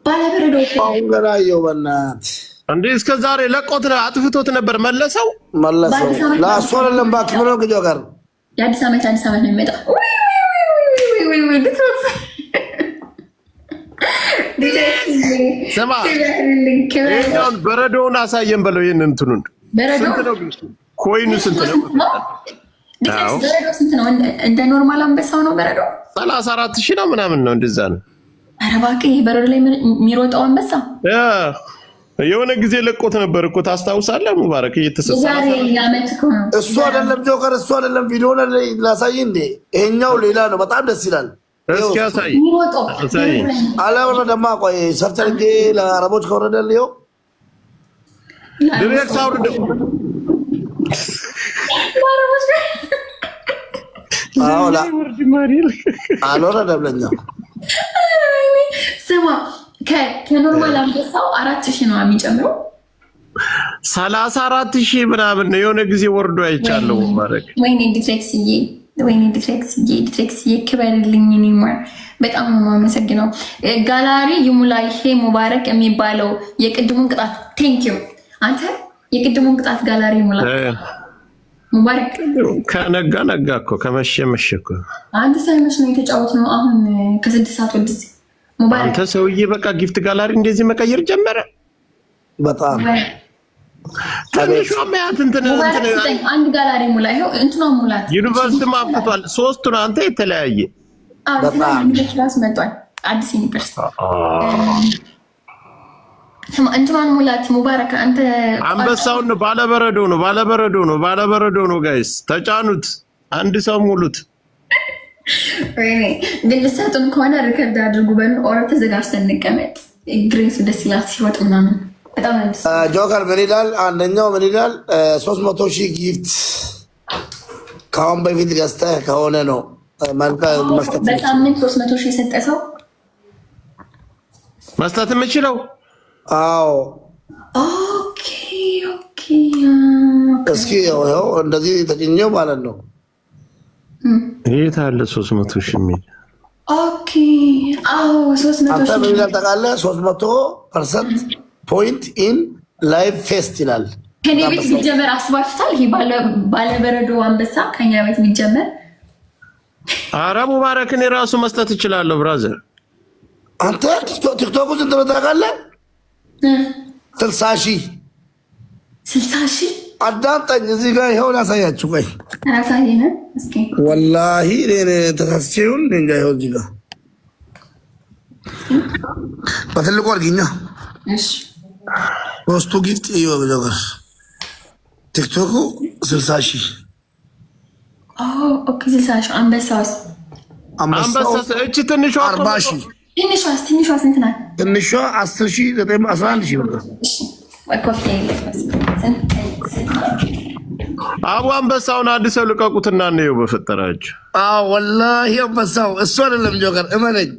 ባለ በረዶ አሁን ገራየው በእናት እንዴ እስከ ዛሬ ለቆት አጥፍቶት ነበር። መለሰው ላሱ አይደለም ባክ ምን ነው ግጆ ጋር የአዲስ ዓመት ነው የሚመጣው። ስማ ይሄን በረዶውን አሳየን በለው። ይሄን እንትኑን በረዶ ኮይኑ ስንት ነው? በረዶ ስንት ነው? እንደ ኖርማል አንበሳው ነው በረዶ 34 ሺህ ነው ምናምን ነው እንደዛ ነው። ኧረ እባክህ ይሄ በረዶ ላይ የሚሮጠው አንበሳ የሆነ ጊዜ ለቆት ነበር እኮ ታስታውሳለህ? ሙባረክ እየተሰሰለ እሱ አይደለም ጆከር፣ እሱ አይደለም። ቪዲዮ ላይ ላሳይ እንዴ? ይሄኛው ሌላ ነው። በጣም ደስ ይላል። እስኪ አሳይ አሳይ። አላወረደማ። ቆይ ሰርች አድርጌ ለአረቦች ከወረደልህ ይኸው ድሬክስ አውርደው። አልወረደም ለኛ። ስማ ከኖርማል አንበሳው 4000 ነው የሚጨምረው። 34,000 ምናምን ነው። የሆነ ጊዜ ወርዶ አይቻለሁ። ሙባረክ ወይኔ ዲትሬክስዬ ክበርልኝ። ኒማር በጣም ነው የማመሰግነው። ጋላሪ ይሙላ። ይሄ ሙባረክ የሚባለው የቅድሙን ቅጣት ቴንክ ዩ። አንተ የቅድሙን ቅጣት ጋላሪ ይሙላ። ሙባረክ ከነጋ ነጋ እኮ ከመሸ መሸ እኮ። አንተ ሳይመሽ ነው የተጫወትነው። አሁን ከ6 ሰዓት ወደዚህ ሙባረክ። አንተ ሰውዬ በቃ ጊፍት ጋላሪ እንደዚህ መቀየር ጀመረ። በጣም ትንሿ ማያት እንትን አንድ ጋላሪ ሙላ ይሄው እንትኗ ሙላት ዩኒቨርሲቲ ማብቷል። ሶስቱን አንተ የተለያየ ክላስ መጥቷል። አዲስ ዩኒቨርሲቲ እንትኗን ሙላት ሙባረክ አንተ አንበሳውን ባለበረዶ ነው ጋይስ ተጫኑት። አንድ ሰው ሙሉት። ግን ልሰጡን ከሆነ ሪከርድ አድርጉ በሉ። ኦር ተዘጋጅተን እንቀመጥ። ግሬሱ ደስ ይላል ሲወጥ ምናምን በጣም ደስ ጆከር ምን ይላል? አንደኛው ምን ይላል? 300,000 ጊፍት ከአሁን በፊት ገዝተህ ከሆነ ነው መስጠት በሳምንት 300,000 የሰጠ ሰው መስጠት የምችለው። አዎ ኦኬ እስኪ ይኸው እንደዚህ ተጭኘው ማለት ነው። የት አለ 300,000 የሚል? ኦኬ አዎ 300,000 አንተ ምን ይላል ታውቃለህ? 300% ፖይንት ኢን ላይቭ ፌስት ይላል። ከኔ ቤት ቢጀመር አስባችሁታል? ይሄ ባለበረዶ አንበሳ ከኛ ቤት ቢጀመር። ኧረ ሙባረክን የራሱ መስጠት እችላለሁ ብራዘር። አንተ ቲክቶክ ውስጥ ታውቃለህ? 60,000 አዳምጠኝ። እዚህ ጋር ይኸው ላሳያችሁ። ቆይ ራሳዬን እስኪ ወላሂ እኔ ተሳስቼ ይሁን እንጃ። ይኸው እዚህ ጋር በትልቁ አድርጊኛ። እሺ ፖስቱ ጊፍት እዩ በጀገር ቲክቶኩ 60,000 ኦኬ 60,000 አንበሳውስ እቺ ትንሿ 40,000 ትንሿ ስንት ናት? ትንሿ 10,000 11,000 ብር። አቡ አንበሳውን አዲስ ሰው ልቀቁትና ነው በፈጠራችሁ። አዎ ወላሂ አንበሳው እሱ አይደለም ጆከር፣ እመነኝ።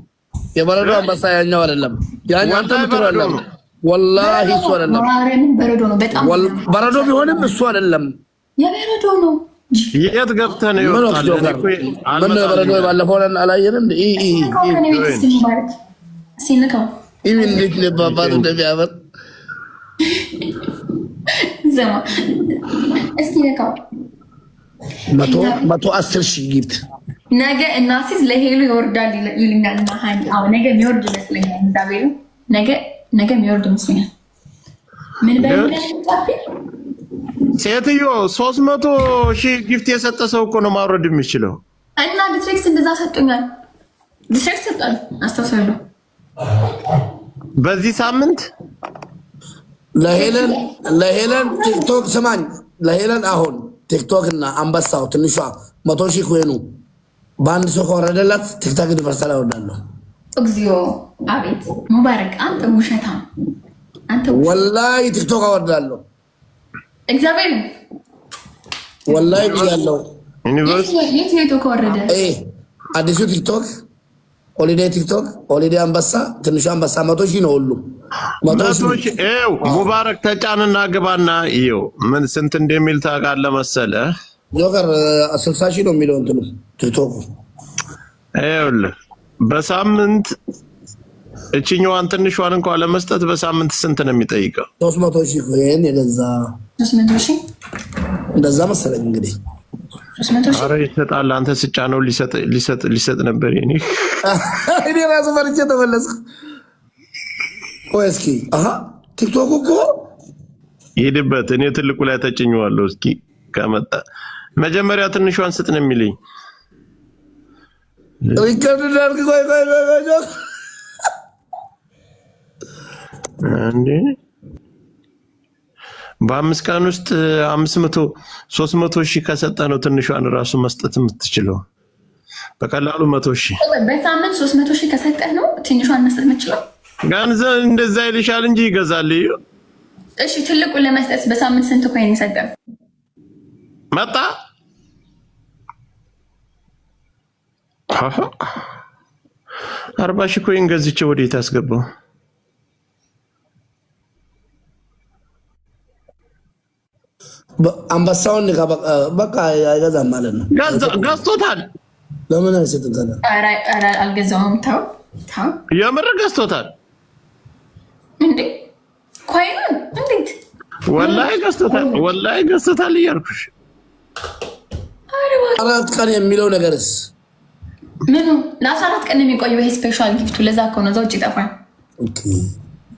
የበረዶ አንበሳ ያኛው አይደለም። ያኛው አንተ ምትረለም ወላሂ እሱ አይደለም። በረዶ ነው በጣም በረዶ ቢሆንም እሱ አይደለም። የበረዶ ነው። የት ገብተህ ነው ይወጣል? ምን በረዶ ባለፈው አላየንም? ሲነካው እንዴት ለባባቱ እንደሚያበር ዘማ እስኪ ነካው 110,000 ጊፍት ነገ እናሲዝ ለሄሉ ይወርዳል ይልኛል። ማሃን አዎ ነገ የሚወርድ ይመስለኛል። ዛሬው ነገ የሚወርድ ይመስለኛል። ምን በእንግሊዝ ሴትዮ 300,000 ጊፍት የሰጠ ሰው እኮ ነው ማውረድ የሚችለው። እና ዲትሬክስ እንደዛ ሰጡኛል። ዲትሬክስ ሰጣል አስተውሳለሁ። በዚህ ሳምንት ለሄለን ቲክቶክ ስማኝ፣ ለሄለን አሁን ቲክቶክ እና አንበሳው ትንሿ 100,000 ኮይኑ በአንድ ሰው ከወረደላት ቲክቶክ ዩኒቨርሳል አወርዳለሁ። እግዚኦ አቤት ሙባረክ አንተ ውሸታም አንተ ወላሂ ቲክቶክ አወርዳለሁ። እግዚአብሔር ወላሂ ብያለሁ። ዩኒቨርሲቲ ቲክቶክ ወረደ። አዲሱ ቲክቶክ ሆሊዴይ ቲክቶክ ሆሊዴይ አንበሳ ትንሿ አንበሳ 100,000 ነው ሁሉ 100,000። ይኸው ሙባረክ ተጫንና ግባና ይኸው ምን ስንት እንደሚል ታውቃለህ መሰለህ? ጆከር 60,000 ነው የሚለው እንትኑ ቲክቶኩ። ይኸውልህ በሳምንት እቺኛዋን ትንሿን እንኳን ለመስጠት በሳምንት ስንት ነው የሚጠይቀው? 300,000 ኮይን የገዛ 300,000 እንደዛ መሰለኝ እንግዲህ 300,000 ኧረ ይሰጣል። አንተ ስጫ ነው ሊሰጥ ነበር። እኔ ራሱ ፈርቼ ተመለስኩ። ቆይ እስኪ ቲክቶክ እኮ ሂድበት። እኔ ትልቁ ላይ ተጭኘዋለሁ። እስኪ ከመጣ መጀመሪያ ትንሿን ስጥ ነው የሚለኝ። ሪከርድ ዳርክ ቆይ አንዴ በ5 ቀን ውስጥ 300,000 ከሰጠ ነው ትንሿን ራሱ መስጠት የምትችለው። በቀላሉ 100,000 በሳምንት 300,000 ከሰጠህ ነው ትንሿን መስጠት የምትችለው። ገንዘብ እንደዛ ይልሻል እንጂ ይገዛል። እሺ ትልቁን ለመስጠት በሳምንት ስንት ኮይን ይሰጣል? መጣ 40,000 ኮይን ገዝቼ ወዴት አስገባው? አንበሳውን በቃ አይገዛም ማለት ነው። ገዝቶታል። ለምን አይሰጥም ታዲያ? ኧረ አልገዛውም። ተው የምር ገዝቶታል እንዴ? ኮይኑን እንዴት? ወላሂ ገዝቶታል እያልኩሽ። 4 ቀን የሚለው ነገርስ ምኑ ለ14 ቀን የሚቆየው ይሄ ስፔሻል ጊፍቱ። ለዛ እኮ ነው እዛ ውጭ ይጠፋል።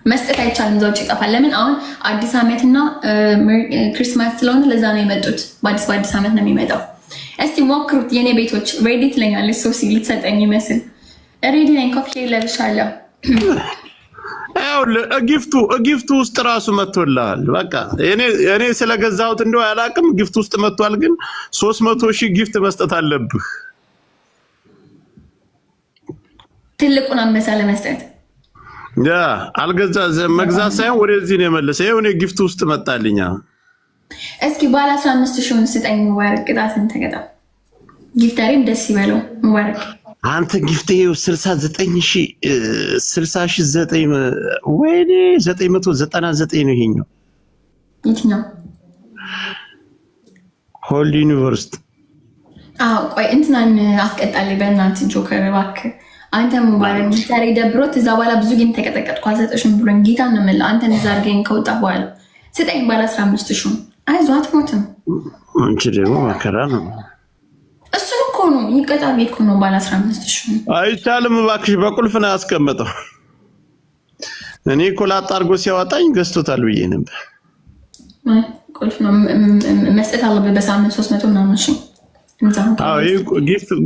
መስጠት አይቻልም። እዛው ይጠፋል። ለምን አሁን አዲስ ዓመትና ክሪስማስ ስለሆነ ለዛ ነው የመጡት። በአዲስ ዓመት ነው የሚመጣው። እስቲ ሞክሩት የኔ ቤቶች። ሬዲ ትለኛለች ሶሲ ልትሰጠኝ ይመስል ሬዲ ነኝ። ኮፍዬ ለብሻለሁ። ጊፍቱ ውስጥ ራሱ መጥቶልሃል። በቃ እኔ ስለገዛሁት እንደው አላውቅም። ጊፍት ውስጥ መጥቷል። ግን 300,000 ጊፍት መስጠት አለብህ። ትልቁን አንበሳ ለመስጠት መግዛት ሳይሆን ወደዚህ ነው የመለሰው። ይሄው ነው ጊፍት ውስጥ መጣልኛ። እስኪ ባለ 15,000 ስጠኝ ሙባረክ። ቅጣትን ተቀጣ። ጊፍታሪም ደስ ይበለው ሙባረክ። አንተ ጊፍት ይኸው 60,900 ወይኔ 999 ነው ይሄኛው። የትኛው ሆልድ ዩኒቨርሲቲ? ቆይ እንትናን አስቀጣልኝ በእናትህ ጆከር እባክህ። አንተ ሙባረክ ጊፍታሪ ደብሮት እዛ በኋላ ብዙ ጊዜ ተቀጠቀጥኩ አልሰጠሽም ብሎኝ ጌታ ነው የምልህ። አንተ እዛ አድርገኝ ከወጣ በኋላ ስጠኝ ባለ 15,000። አይዞህ አትሞትም። አንቺ ደግሞ መከራ ነው። እሱን እኮ ነው ይቀጣ ቤት እኮ ነው ባለ 15,000። አይቻልም እባክሽ፣ በቁልፍ ነው ያስቀመጠው። እኔ እኮ ላጣ አድርጎ ሲያወጣኝ ገዝቶታል ብዬ ነበር። ቁልፍ ነው መስጠት አለበት በሳምንት 300 ምናምን። እሺ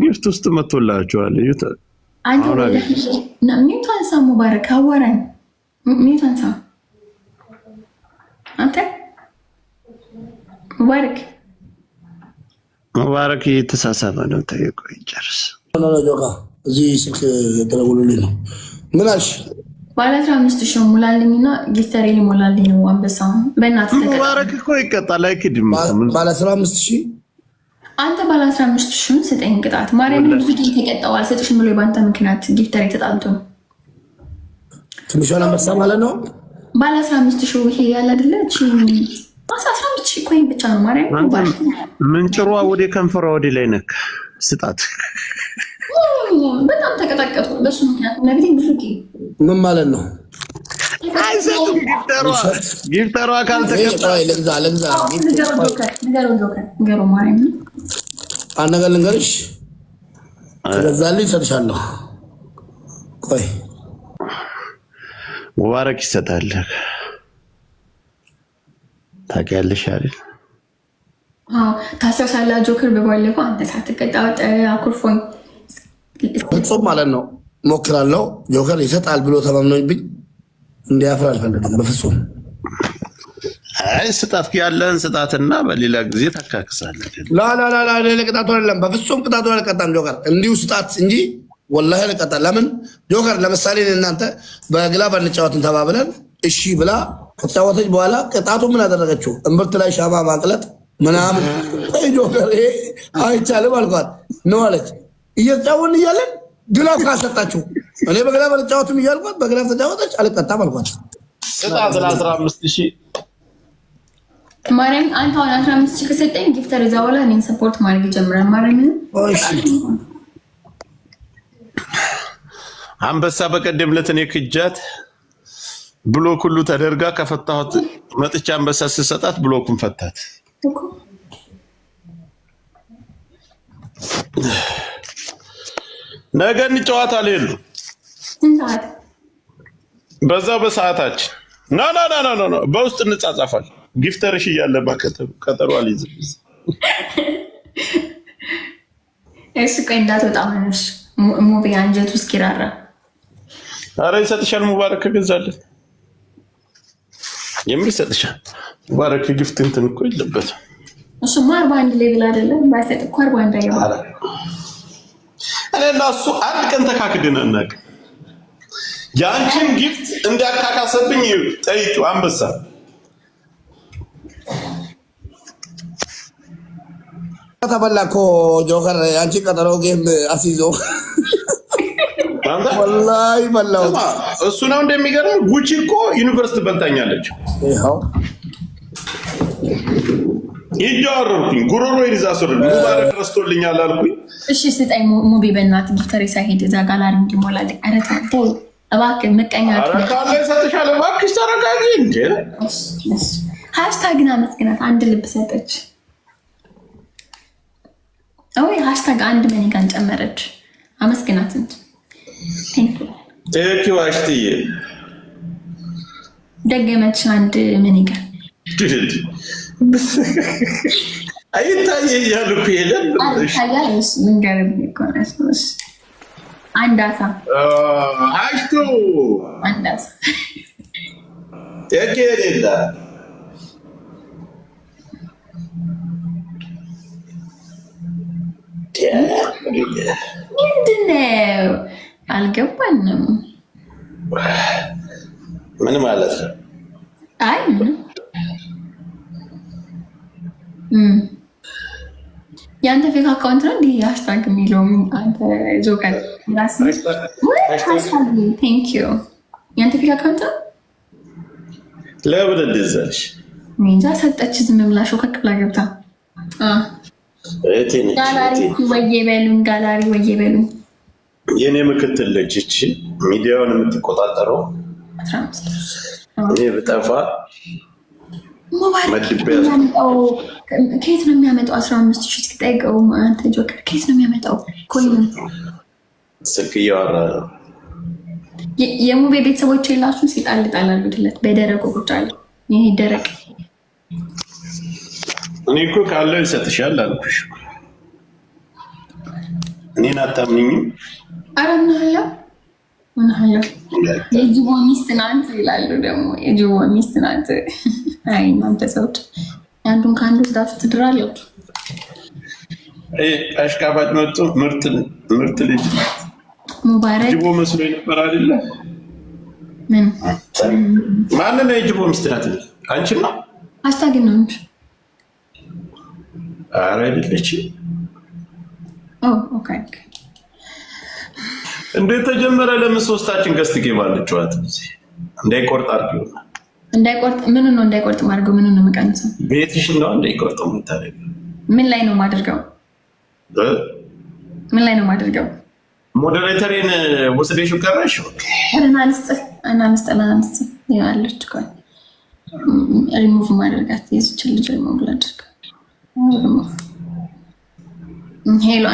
ጊፍት ውስጥ መጥቶላችኋል። አንተ ሚውታን ሳ ሙባረክ አወራኝ። ሚውታን ሳ አንተ ሙባረክ የተሳሳበ ነው። ተይቆ ይጨርስ። እዚህ ስልክ የተደወሉልኝ ነው። ምን አልሽ? ባለ 15,000 ሙላልኝና ጊፍተሪ ሊሞላልኝ ነው። አንበሳው በእናትህ ተቀጣ። ሙባረክ እኮ ይቀጣል አይክድም። ባለ 15,000 አንተ ባለ 15,000 ስጠኝ ቅጣት። ማርያም ብዙ ጊዜ ተቀጣው አልሰጥሽም ብሎ በአንተ ምክንያት ጊፍተሪ ተጣልቶ ትንሿን አንበሳ ማለት ነው። ባለ 15,000 ይሄ ያለ አይደለ? እቺ 15,000 ኮይን ብቻ ነው። ማርያም ምንጭሯ ወደ ከንፈሯ ወደ ላይ ነክ ስጣት። በጣም ተቀጣቀጥኩ በሱ ምክንያት። ነብይ ብዙ ጊዜ ምን ማለት ነው? አይሰጥም ጊፍተሯ ካልተቀጣ ለዛ ንገሮ ማርያም አንድ ነገር ልንገርሽ፣ ከገዛልኝ እሰጥሻለሁ። ቆይ ሙባረክ ይሰጣል። ታውቂያለሽ አይደል? ታስታውሳለህ? ጆከር በባለፈው አንተ ሳትቀጣ አኩርፎኝ ፍጹም ማለት ነው። ሞክራለሁ። ጆከር ይሰጣል ብሎ ተማምኖብኝ እንዲያፍር አልፈልግም በፍጹም። አይ ስጣት ያለህን ስጣትና በሌላ ጊዜ ታካክሳለህ። ቅጣቱ አይደለም፣ በፍጹም ቅጣቱ አልቀጣም። ጆከር እንዲሁ ስጣት እንጂ ወላሂ አልቀጣም። ለምን ጆከር ለምሳሌ እናንተ በግላብ አንጫወትን ተባብለን እሺ ብላ ከተጫወተች በኋላ ቅጣቱ ምን አደረገችው? እምብርት ላይ ሻማ ማቅለጥ ምናምን። ጆከር ይሄ አይቻልም አልኳት ነው አለች። እየተጫወትን እያለን ግላብ ካሰጣችሁ እኔ በግላብ አልጫወትም እያልኳት በግላብ ተጫወተች፣ አልቀጣም አልኳት። ስጣት 15,000 ማርያም። አንተ አሁን 15,000 ከሰጠኝ ጊፍተር እዛ በኋላ እኔን ሰፖርት ማድረግ ይጀምራል። ማርያም አንበሳ በቀደም ዕለት እኔ ክጃት ብሎክ ሁሉ ተደርጋ ከፈታሁት መጥቻ አንበሳ ስሰጣት ብሎኩን ፈታት። ነገ እንጨዋታለን የሉ በዛው በሰዓታችን ና በውስጥ እንጻጻፋል። ጊፍተርሽ እያለባ ቀጠሮ አልይዝም። እሱ ቆይ እንዳትወጣ ሆነሽ ሙቤ አንጀቱ እስኪራራ። ኧረ ይሰጥሻል ሙባረክ ከገዛለት የምር ይሰጥሻል። ሙባረክ ጊፍት እንትን እኮ የለበትም። እሱማ 41 ሌቭል አይደለም ባይሰጥ እኮ 41 አይባል። እኔ እና እሱ አንድ ቀን ተካክደን እናቅ። ያንቺን ጊፍት እንዲያካካሰብኝ ጠይቂው አንበሳ። ተበላኮ ጆከር አንቺ ቀጠሮ ጌም አስይዞ ወላሂ በላው። እሱ ነው እንደሚገርም። ጉቺ እኮ ዩኒቨርሲቲ በልታኛለች። ይሄው ይጃወርኩኝ ጉሮሮ ይዛ ሶር ሙባረክ ረስቶልኛል አልኩኝ። እሺ ስጠኝ ሙቤ በእናትህ ጊፍተር ሳይሄድ እዛ ጋላሪ እንዲሞላልኝ። ኧረ ተው እባክህ ምቀኛ። ኧረ ካለ ይሰጥሻል። እባክሽ ተረጋጊ እንዴ። ሃሽታግን አመስግናት። አንድ ልብ ሰጠች። ወይ ሃሽታግ አንድ መኒጋን ጨመረች። አመስግናት እንጂ ቴንክ ዩ አሽትዬ ደገመች አንድ ምን ይገር አይታየ እያልኩ ሄደን ታያለሽ ልንገርም ይቆናል አንድ አሳ አሽቶ አንድ አሳ የከሌላ ምንድነው አልገባንም ምን ማለት ነው አይ ያንተ ፌክ አካውንት ነው እንዴ ሃሽታግ የሚለው አንተ ጆከር ቴንክ ዩ ያንተ ፌክ አካውንት ነው ለምን እንደዛልሽ እንጃ ሰጠች ዝም ብላ ሾከክ ብላ ገብታ ጋላሪ ወየበሉን ጋላሪ ወየበሉን የኔ ምክትል ልጅ እቺ ሚዲያውን የምትቆጣጠረው 15 እኔ ብጠፋ ከየት ነው የሚያመጣው? 15 ሺህ እስኪጠይቀው አንተ ጆከር ከየት ነው የሚያመጣው? ኮይኑ ስልክ እያወራ ነው። የሙቤ ቤተሰቦች የላችሁም? ሲጣል ጣል አድርጉለት በደረቁ ቁጭ አለ። ይሄ ደረቅ እኔ እኮ ካለው ይሰጥሻል አልኩሽ። እኔን አታምኝም? ኧረ ምናለ የጅቦ ሚስት ናት ይላሉ ደግሞ የጅቦ ሚስት ናት። አይ እናንተ ሰዎች አንዱን ከአንዱ ስዳችሁ ትድራላችሁ። አሽቃባጭ መጡ። ምርጥ ልጅ ሙባረክ ጅቦ መስሎ ነበር አይደለ? ምን ማን ነው የጅቦ ሚስት ናት? አንቺ ነው አስታግን ነው እንጂ ኧረ አይደለች። ኦኬ እንዴት ተጀመረ? ለምን ሶስታችን ገስት ጌባለች ጨዋታ እንዳይቆርጥ አድርጊው። እንዳይቆርጥ ምን ነው እንዳይቆርጥ ማድረግ ምን ነው መቀነሰው? ቤትሽ ነው እንዳይቆርጥ የምታደርግ ምን ላይ ነው ማድረገው? ምን ላይ ነው ማድረገው? ሞዴሬተሪን ወስደሽ ቀረሽ? አናንስጥ ያለች እኮ ሪሙቭ ማድረጋት ይዝችል ልጅ ሪሙቭ ላድርግ። ሄሎ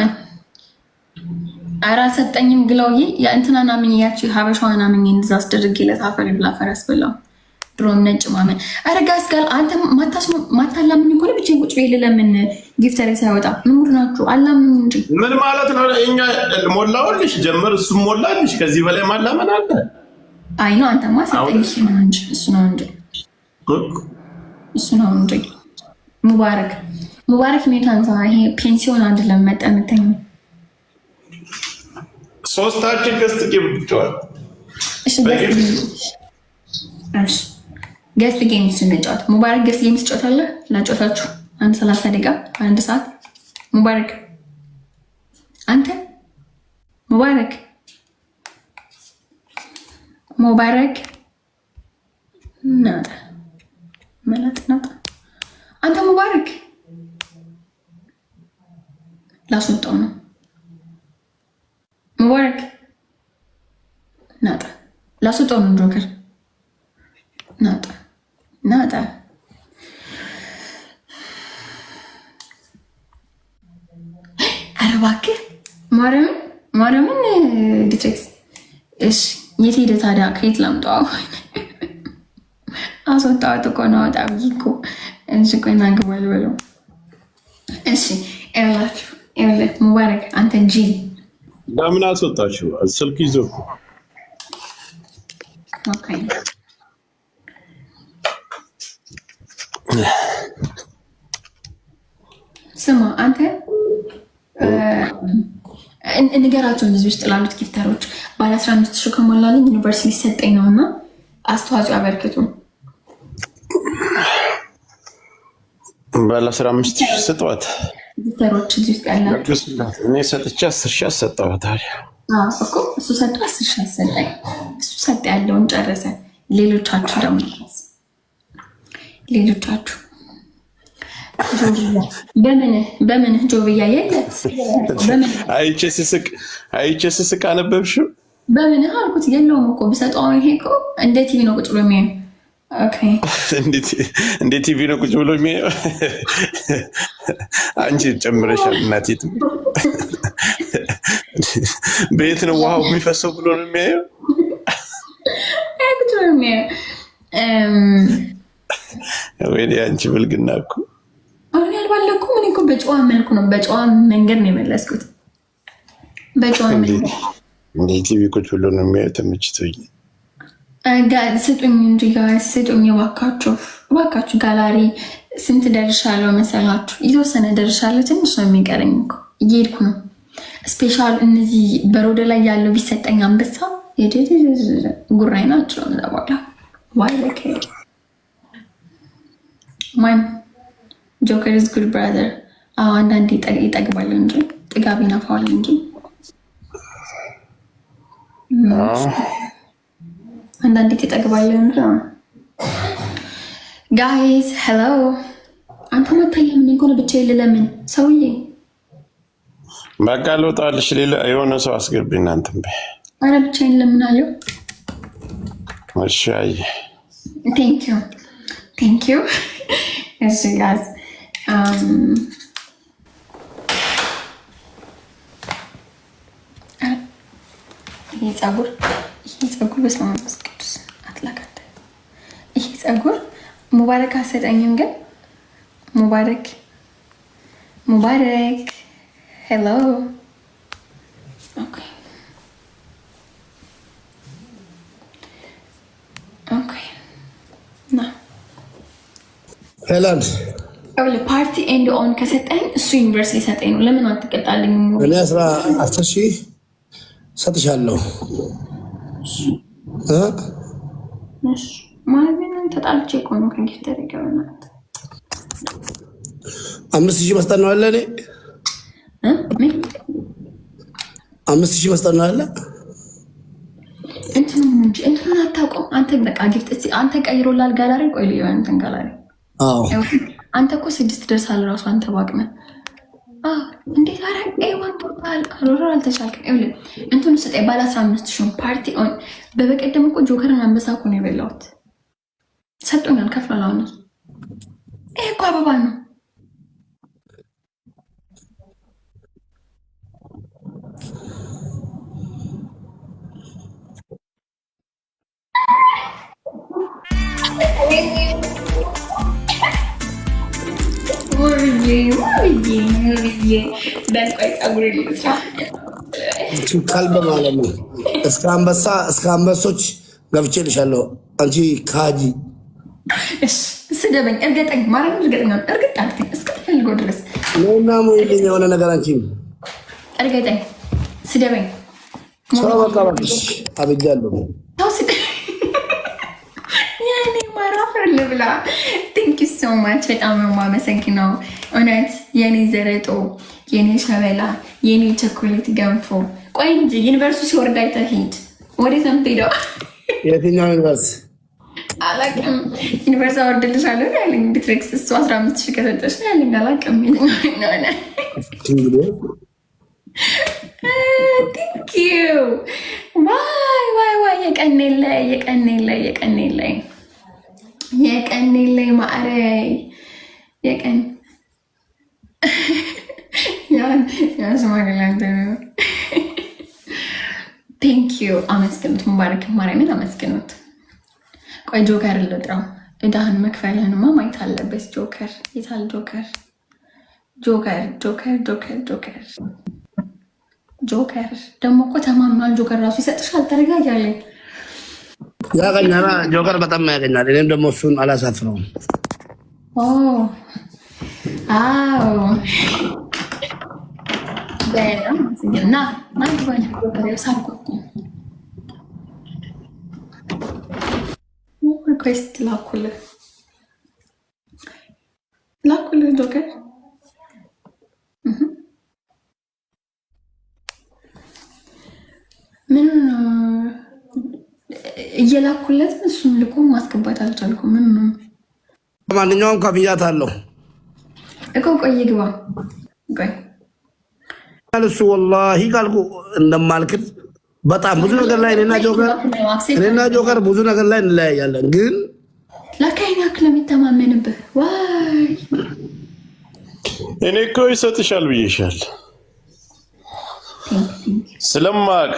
አራ ሰጠኝም ግለውዬ የእንትናና ምን ያቺ ሀበሻዋና ምን እንደዛ አስደርግለት አፈር ብላ ፈረስ ብለው ድሮም ነጭ ማመን አረጋስ ጋር አንተ ማታላምን እኮ ብቻ ቁጭ ቤል ለምን ጊፍተር ሳይወጣ ምን ሙድ ናችሁ? አላምን እንጂ ምን ማለት ነው? እኛ ሞላውልሽ ጀመር እሱ ሞላልሽ። ከዚህ በላይ ማላመን አለ? አይ ነው አንተማ ሰጠኝ ነው እንጂ እሱ ነው እንጂ ሙባረክ ሜታንሳ ይሄ ፔንሲዮን አይደለም መጠንተኝ ሶስታችን ገስት ጌምጫዋል። ገስት ጌም ስንጫወት ሙባረክ ገስት ጌም ትጫወታለህ? ላጫወታችሁ አንድ 30 ደቂቃ አንድ ሰዓት። ሙባረክ አንተ ሙባረክ ናታ አንተ ሙባረክ ላስወጣው ነው። ሙባረክ ናታ ላስወጣው ነው። ጆከር ናታ ኧረ እባክህ ማርያምን ዲትሬክስ እሺ የት ሄደ ታዲያ? ከየት ላምጣው? አስወጣሁት እኮ ነው። አወጣ ብዬ እኮ እንጂ ቆይ ና ግባ ልበለው። እሺ ይኸውልህ ሙባረክ አንተ እንጂ ለምን አስወጣችሁ? ስልክ ይዞ ኦኬ ስማ አንተ እንገራቸው እዚህ ውስጥ ላሉት ጊፍተሮች ባለ 15 ሺህ ከሞላልኝ ዩኒቨርሲቲ ሊሰጠኝ ነው እና አስተዋጽኦ ያበርክቱ። ባለ 15 ሺህ ስጧት ጊፍተሮች እዚህ ውስጥ ያላችሁ እኔ ሰጥቼ 10 ሺህ አሰጠኋት። ታዲያ እኮ እሱ ሰጠ 10 ሺህ አሰጠኝ። እሱ ሰጠ ያለውን ጨረሰ። ሌሎቻችሁ ደግሞ በምን ጆብያ የለ አይቼ ስስቅ አነበብሽው? በምን አልኩት የለውም እኮ ብሰጠው ይሄ እኮ እንደ ቲቪ ነው ቁጭ ብሎ የሚያየው። እንደ ቲቪ ነው ቁጭ ብሎ የሚያየው። አንቺ ጨምረሻል እናቴ። በየት ነው ውሃው የሚፈሰው ብሎ ነው የሚያየው። ቁጭ ብሎ የሚያየው ወይኔ አንቺ ብልግና እኮ አሁን ያልባለኩም እኔ እኮ በጨዋ መልኩ ነው በጨዋ መንገድ ነው የመለስኩት። በጨዋ መንገድ እንዴ ቲቪ ቁጭ ብሎ ነው የሚያዩት። ተመችቶኝ ስጡኝ እንጂ ጋይስ ስጡኝ እባካችሁ። ጋላሪ ስንት ደርሻለሁ መሰላችሁ? የተወሰነ ደርሻለሁ። ትንሽ ነው የሚቀረኝ እኮ እየሄድኩ ነው። ስፔሻል እነዚህ በሮደ ላይ ያለው ቢሰጠኝ አንበሳ ጉራይ ናቸው። ለባላ ዋይ ለከ ማን ጆከር ኢዝ ጉድ ብራዘር። አንዳንዴ ይጠግባል እንጂ ጥጋብ ይነፋዋል እንጂ አንዳንዴ ትጠግባለህ እንጂ። ጋይስ ሄሎ አንተ መታየም ምን ኮነ ብቻዬን ልለምን ሰውዬ በቃ ልወጣልሽ። ሌላ የሆነ ሰው አስገቢ እናንተም በይ። አረ ብቻዬን ለምናለሁ። እሺ አይ ቴንክ ዩ እሺ ጋይስ ይሄ ጸጉር በስመ አብ ወመንፈስ ቅዱስ አትላካት። ይሄ ጸጉር ሙባረክ አሰጠኝም ግን ሙባረክ ሄሎ ኦኬ ና ሄላንድ ፓርቲ ኤንድ ኦን ከሰጠኝ እሱ ዩኒቨርሲቲ ሰጠኝ ነው። ለምን አትቀጣልኝ? እኔ 10,000 ሰጥሻለሁ። ማለት ነው ተጣልቼ እኮ ነው ከጊፍተር ይገባናል። 5,000 መስጠት ነው አለ። እኔ 5,000 መስጠት ነው አለ። እንትኑን አታውቀውም አንተ። በቃ ጊፍት አንተ ቀይሮላል ጋላሪ። ቆይ ልዩ አንተን ጋላሪ። አንተ እኮ 6 ደርሳለህ ራሱ አንተ ባቅመ እንዴት አረግ ኤዋን ቶታል አሮራ አልተቻልክም። ይኸውልህ እንትኑ ስጠኝ ባለ 15,000 ፓርቲ ኦን። በበቀደም እኮ ጆከርን አንበሳ እኮ ነው የበላሁት። ሰጡኛል ከፍሏል። አሁን ይሄ እኮ አበባ ነው። ከልብ ማለት ነው። እስከ አንበሶች ገብቼልሻለሁ። አንቺ ካጂ ስደበኝ፣ እርገጠኝ፣ ማረግ እርገጠኛ እርግጥ አልኩኝ እስከተፈልገው ድረስ ነውና ሙይልኝ የሆነ ነገር አንቺ እርገጠኝ፣ ስደበኝ። ሰው በቃ እባክሽ አብጃለሁ። ያኔ ማራፈር ልብላ። ቴንክ ዩ ሶ ማች በጣም ነው የማመሰግነው። እውነት የኔ ዘረጦ፣ የኔ ሸበላ፣ የኔ ቸኮሌት ገንፎ። ቆይ እንጂ ዩኒቨርሲቲ ሲወርድ አይተህ ሂድ። ወዴት ነው የምትሄደው? የትኛው ዩኒቨርስ? አላውቅም። ዩኒቨርስ አወርድልሻለሁ ያለኝ ቢትሬክስ እሱ 15,000 ከሰጠሽ ነው ያለኝ። አላውቅም ሆነ ቴንክ ዩ ዋይ የቀኔ ላይ ማዕረ የቀን ያስማግላንተ ነው። ቴንክ ዩ አመስግኑት። ሙባረክ ማርያምን አመስግኑት። ቆይ ጆከር ልጥራው። እዳህን መክፈልህንማ ማየት አለበት። ጆከር የታል? ጆከር ደግሞ እኮ ተማምኗል። ጆከር ራሱ ይሰጥሻል። ተረጋጊያለኝ። ያገኛና ጆከር በጣም ያገኛል። እኔም ደግሞ እሱን አላሳፍረውም። እና ሪኩዌስት ላኩልህ ጆከር ምን እየላኩለት እሱን ልኮ ማስገባት አልቻልኩም። ምን ነው ማንኛውም ከፍያት አለው እኮ ቆይ ግባ ቆይ እሱ ወላሂ ካልኩ እንደማልክድ በጣም ብዙ ነገር ላይ እኔና ጆከር ብዙ ነገር ላይ እንለያያለን። ግን ለካይና ክለም ይተማመንብህ ዋይ እኔ እኮ ይሰጥሻል ብዬሻል ስለማቅ።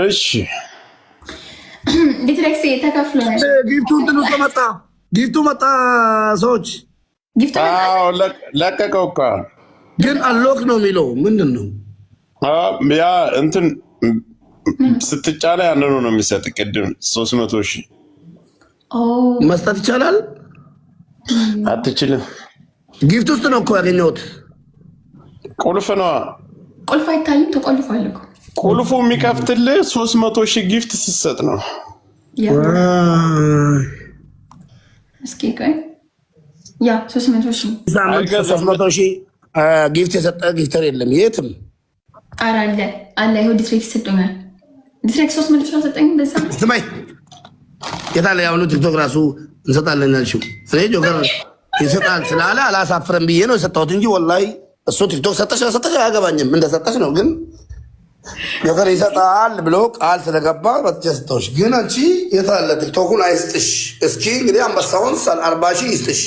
እሺ ዲትሬክስ ተከፍሏል። ጊፍቱ እንትን ውስጥ መጣ። ጊፍቱ መጣ። ሰዎች ጊፍት ለቀቀው እኮ ግን አሎክ ነው የሚለው ምንድን ነው? ያ እንትን ስትጫላ ያንኑ ነው የሚሰጥ። ቅድም 300,000 መስጠት ይቻላል። አትችልም። ጊፍት ውስጥ ነው እኮ ያገኘሁት። ቁልፍ ነው። ቁልፍ አይታይም፣ ተቆልፏል እኮ። ቁልፉ የሚከፍትልህ 300,000 ጊፍት ስትሰጥ ነው። እስኪ ቆይ ያ 300,000 300,000 ጊፍት የሰጠ ጊፍተር የለም የትም። ኧረ አለ ይኸው ዲትሬክስ ሰጥቶኛል። ዲትሬክስ 300,000 ሰጠኝ። በዛ ስማይ የታለ ያሁኑ ቲክቶክ ራሱ እንሰጣለን ያልሽው እኔ ጆከር ይሰጣል ስላለ አላሳፍረም ብዬ ነው የሰጠሁት እንጂ ወላሂ እሱ ቲክቶክ ሰጠሽ አያገባኝም። እንደሰጠሽ ነው ግን ጆከር ይሰጣል ብሎ ቃል ስለገባ በትቼ ሰጠሁሽ። ግን አንቺ የታለ ቲክቶኩን አይስጥሽ። እስኪ እንግዲህ አንበሳውን 40,000 ይስጥሽ።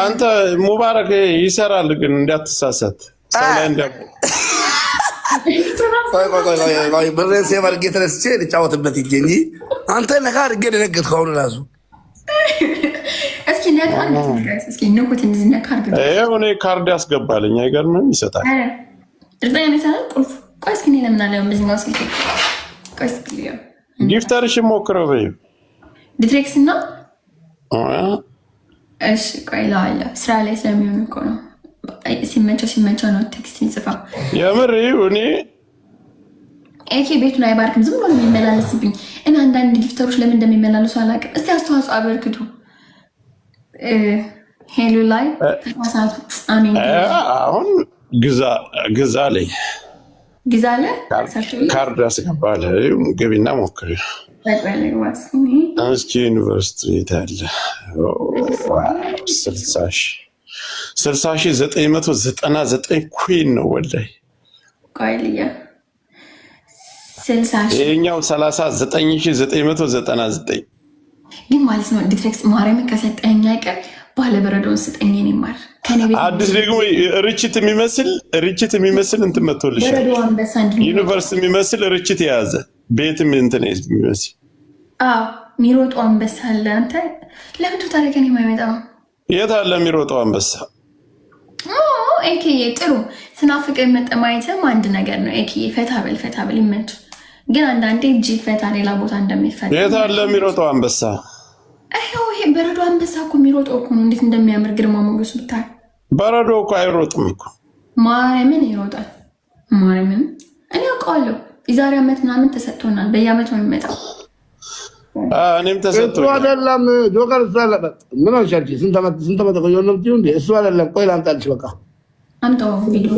አንተ ሙባረክ ይሰራል ግን እንዳትሳሳት። ብሬን ሴቭ አድርጌ ተነስቼ ልጫወትበት ይዤ እንጂ አንተ ነካ አድርጌ ደነገጥኩ። ከሆኑ ራሱ እስኪ ነካ እስኪ ንኩት እንደዚህ ነካ አድርገው። እኔ ካርድ ያስገባልኝ አይገርምም? ይሰጣል። እርግጠኛ ነኝ ሰላም ቁልፍ። ቆይ እስኪ እኔ ለምን አለ በዚህኛው ስልክ። ቆይ እስኪ ጊፍተርሽ ሞክረው በይ ዲትሬክስ እና እሺ ቆይ ላለ ስራ ላይ ስለሚሆን እኮ ነው። ሲመቸው ነው ቴክስት ይጽፋል። የምር እኔ ኤኬ ቤቱን አይባርክም፣ ዝም ብሎ የሚመላለስብኝ እና አንዳንድ ጊፍተሮች ለምን እንደሚመላለሱ አላውቅም። እስቲ አስተዋጽኦ አበርክቱ። ሄሉ ላይ ተሳሳቱ። አሜን። አሁን ግዛ ላይ ካርድ ያስገባል። ገቢና ሞክሪ እስኪ ዩኒቨርሲቲ ታለ 60,999 ኩዊን ነው ወላሂ። ቆይ ልያ 60,000 ይሄኛው 39,999 ግን ማለት ነው። ዲትሬክስ ማርያምን ከሰጠኝ አይቀር ባለበረዶን ስጠኝ። እኔ ማር ከኔ ቤት አዲስ ደግሞ ርችት የሚመስል እንትን መጥቶልሻል። በረዶ አንበሳ ዩኒቨርሲቲ የሚመስል ርችት የያዘ ቤትም እንትን የሚመስል ሚሮጡ አንበሳ አለ። አንተ ለምንድን ታዲያ ከኔ የማይመጣው? የት አለ የሚሮጠው አንበሳ? ኤኬዬ ጥሩ ስናፍቅ ማየትም አንድ ነገር ነው። ኤኬዬ ፈታ በል ይመች። ግን አንዳንዴ እጅ ፈታ ሌላ ቦታ እንደሚፈታ። የት አለ የሚሮጠው አንበሳ? ይሄ በረዶ አንበሳ እኮ የሚሮጠው እኮ ነው። እንዴት እንደሚያምር ግርማ ሞገሱ ብታይ። በረዶ እኮ አይሮጥም እኮ ማርያምን ይሮጣል። ማርያምን እኔ አውቀዋለሁ። የዛሬ ዓመት ምናምን ተሰጥቶናል። በየዓመቱ ነው የሚመጣው። እኔም ተሰጥቶ አይደለም ጆከር እሱ አለበት። ምን አልሻልሽ? ስንት ዓመት ቆየሁ ነው እንዴ? እሱ አይደለም። ቆይ ላምጣልሽ። በቃ አምጣው ቪዲዮ።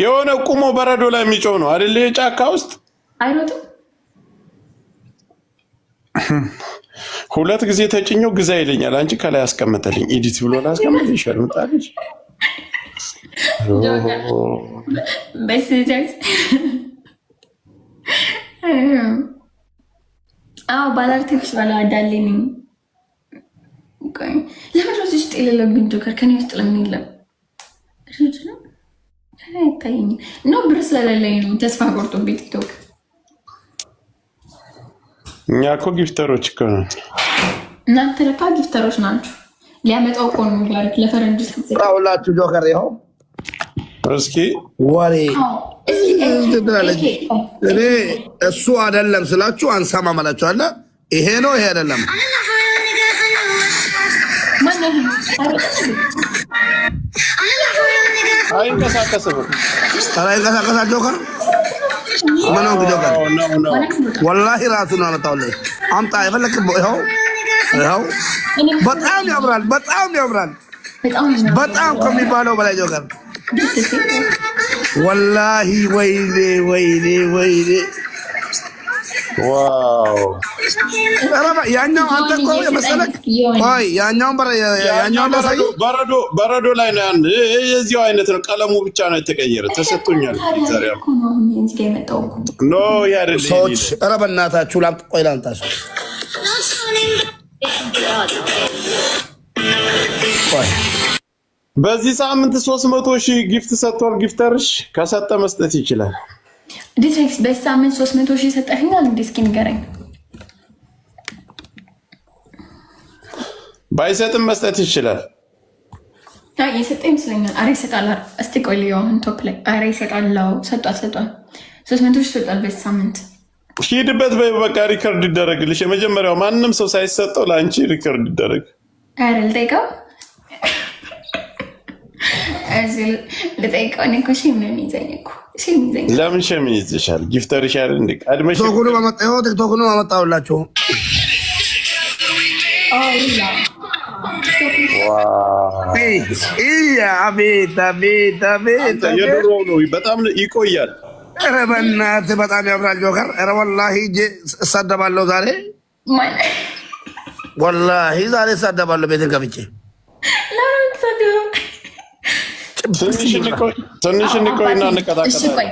የሆነ ቁሞ በረዶ ላይ የሚጮህ ነው አይደል? ጫካ ውስጥ አይሮጥም። 2 ጊዜ ተጭኘው ግዛ ይለኛል። አንቺ ከላይ አስቀመጠልኝ። ኤዲት ብሎ ላስቀመጥ ይሸርምጣልሽ። በስህተት ባለአርቴክስ ባለአዳሌ ነኝ። ለምን ሮዚ ውስጥ የሌለብኝ ጆከር ከኔ ውስጥ ለምን የለም? ሪጅ ነው አይታየኝም። ነው ብር ስለሌለኝ ነው ተስፋ ቆርጦብኝ ቲክቶክ። እኛ እኮ ጊፍተሮች እኮ ነን። እናንተ ለካ ጊፍተሮች ናችሁ። ሊያመጣው እኮ ነው ባርክ ለፈረንጅ ሁላችሁ ጆከር ይኸው እስኪ ወሬ እኔ እሱ አይደለም ስላችሁ አንሰማም አላችኋል። ይሄ ነው ይሄ አይደለም። አይንቀሳቀስም። አይንቀሳቀሳል ጆከር ምን ነው ጆከር? ወላሂ ራሱ ነው አመጣውልህ። አምጣ የፈለክበት ይኸው በጣም ያምራል። በጣም ከሚባለው በላይ ጆከር ወላሂ ወይኔ ዋው! ያኛው አንተ እኮ የመሰለህ ቆይ ያኛውን በረዶ ላይ ነው። ያን የዚያው አይነት ነው። ቀለሙ ብቻ ነው የተቀየረ። ተሰጥቶኛል። ኖ ያደለ ሰዎች ኧረ በእናታችሁ ላምጥ። ቆይ ላምጣችሁ። በዚህ ሳምንት 300,000 ጊፍት ሰጥቷል። ጊፍተርሽ ከሰጠ መስጠት ይችላል። ዲትሬክስ በሳምንት 300,000 ሰጠኸኛል እንዴ? እስኪ ንገረኝ። ባይሰጥም መስጠት ይችላል። አይ የሰጠ ይመስለኛል። አረ ይሰጣል። እስቲ ቆይ ልየው አሁን ቶፕ ላይ። አረ ይሰጣል። ሰጧል 300,000 ሰጧል በሳምንት። ሂድበት በይ በቃ ሪከርድ ይደረግልሽ። የመጀመሪያው ማንም ሰው ሳይሰጠው ለአንቺ ሪከርድ ይደረግ። አረ ልጠይቀው ልጠይቀው። እኔ እኮ ሺህ ነው የሚይዘኝ እኮ ሺህ የሚይዘኝ። ለምን ሺህ ይይዝሻል? ጊፍተር ይሻል እንዴ? ቀድመሽ ቲክቶክኑ አመጣሁላችሁ። አቤት የድሮ ነው፣ በጣም ይቆያል። ኧረ በእናትህ በጣም ያምራል ጆከር። ኧረ ወላሂ እሳደባለሁ ዛሬ፣ ወላሂ ዛሬ እሳደባለሁ ቤትን ከፍቼ። ትንሽ እንቆይና እንቀጣቀጣለን።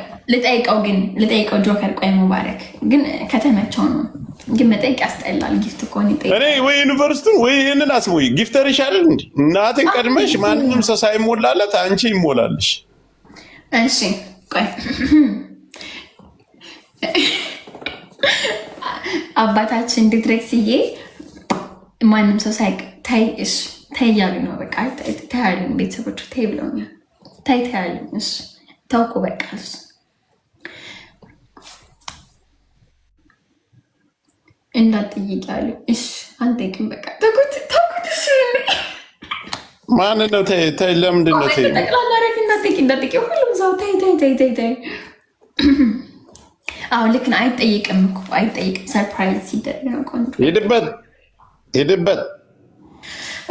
ልጠይቀው ጆከር። ቆይ ሙባረክ ግን ከተመቸው ነው ግን መጠየቅ ያስጠላል። ጊፍት እኮ ነው ይጠይቅ። እኔ ወይ ዩኒቨርሲቲውን ወይ ይሄንን አስቦይ ጊፍተር ይሻላል እንዴ? እናትን ቀድመሽ ማንንም ሰው ሳይሞላለት አንቺ ይሞላልሽ። እሺ ቆይ አባታችን ዲትሬክስዬ ማንም ሰው ሳይቅ ታይሽ ታያሉ ነው በቃ ታያሉ። ቤተሰቦቹ ታይ ብለውኛል። ታያሉ። እሺ ታውቁ በቃ እሱ እንዳትጠይቅ ያሉ። እሺ አንጠይቅም በቃ ተኩት። እሺ ማን ነው? ታይ ለምንድን ነው? ታይ ጠቅላላ ረግ እንዳትጠይቅ ሁሉም ሰው ታይ። አሁን ልክ ነው። አይጠይቅም እኮ አይጠይቅም። ሰርፕራይዝ ሲደረግ ነው። ሄድበት።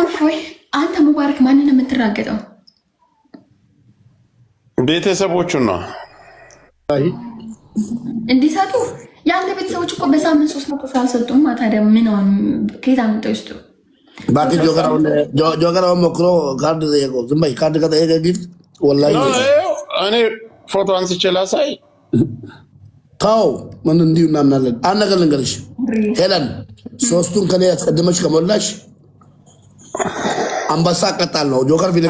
እፎይ አንተ ሙባረክ ማንን የምትራገጠው? ቤተሰቦቹን ነው እንዲሰጡ። የአንተ ቤተሰቦች እኮ በሳምንት 300 አልሰጡም። ታዲያ ምን ሆን ከየት አምጥተው ይስጡ? እባክህ ጆከራውን ሞክሮ ካርድ ጠየቀው። ዝም በይ። ካርድ ከጠየቀ ጊፍት ወላሂ እኔ ፎቶ አንስቼ ላሳይ። ታው ምን እንዲሁ እናምናለን። አንድ ነገር ልንገርሽ ሄለን፣ ሶስቱን ከኔ ያስቀድመሽ ከሞላሽ አንበሳ አቀጣለሁ። ጆከር ፊት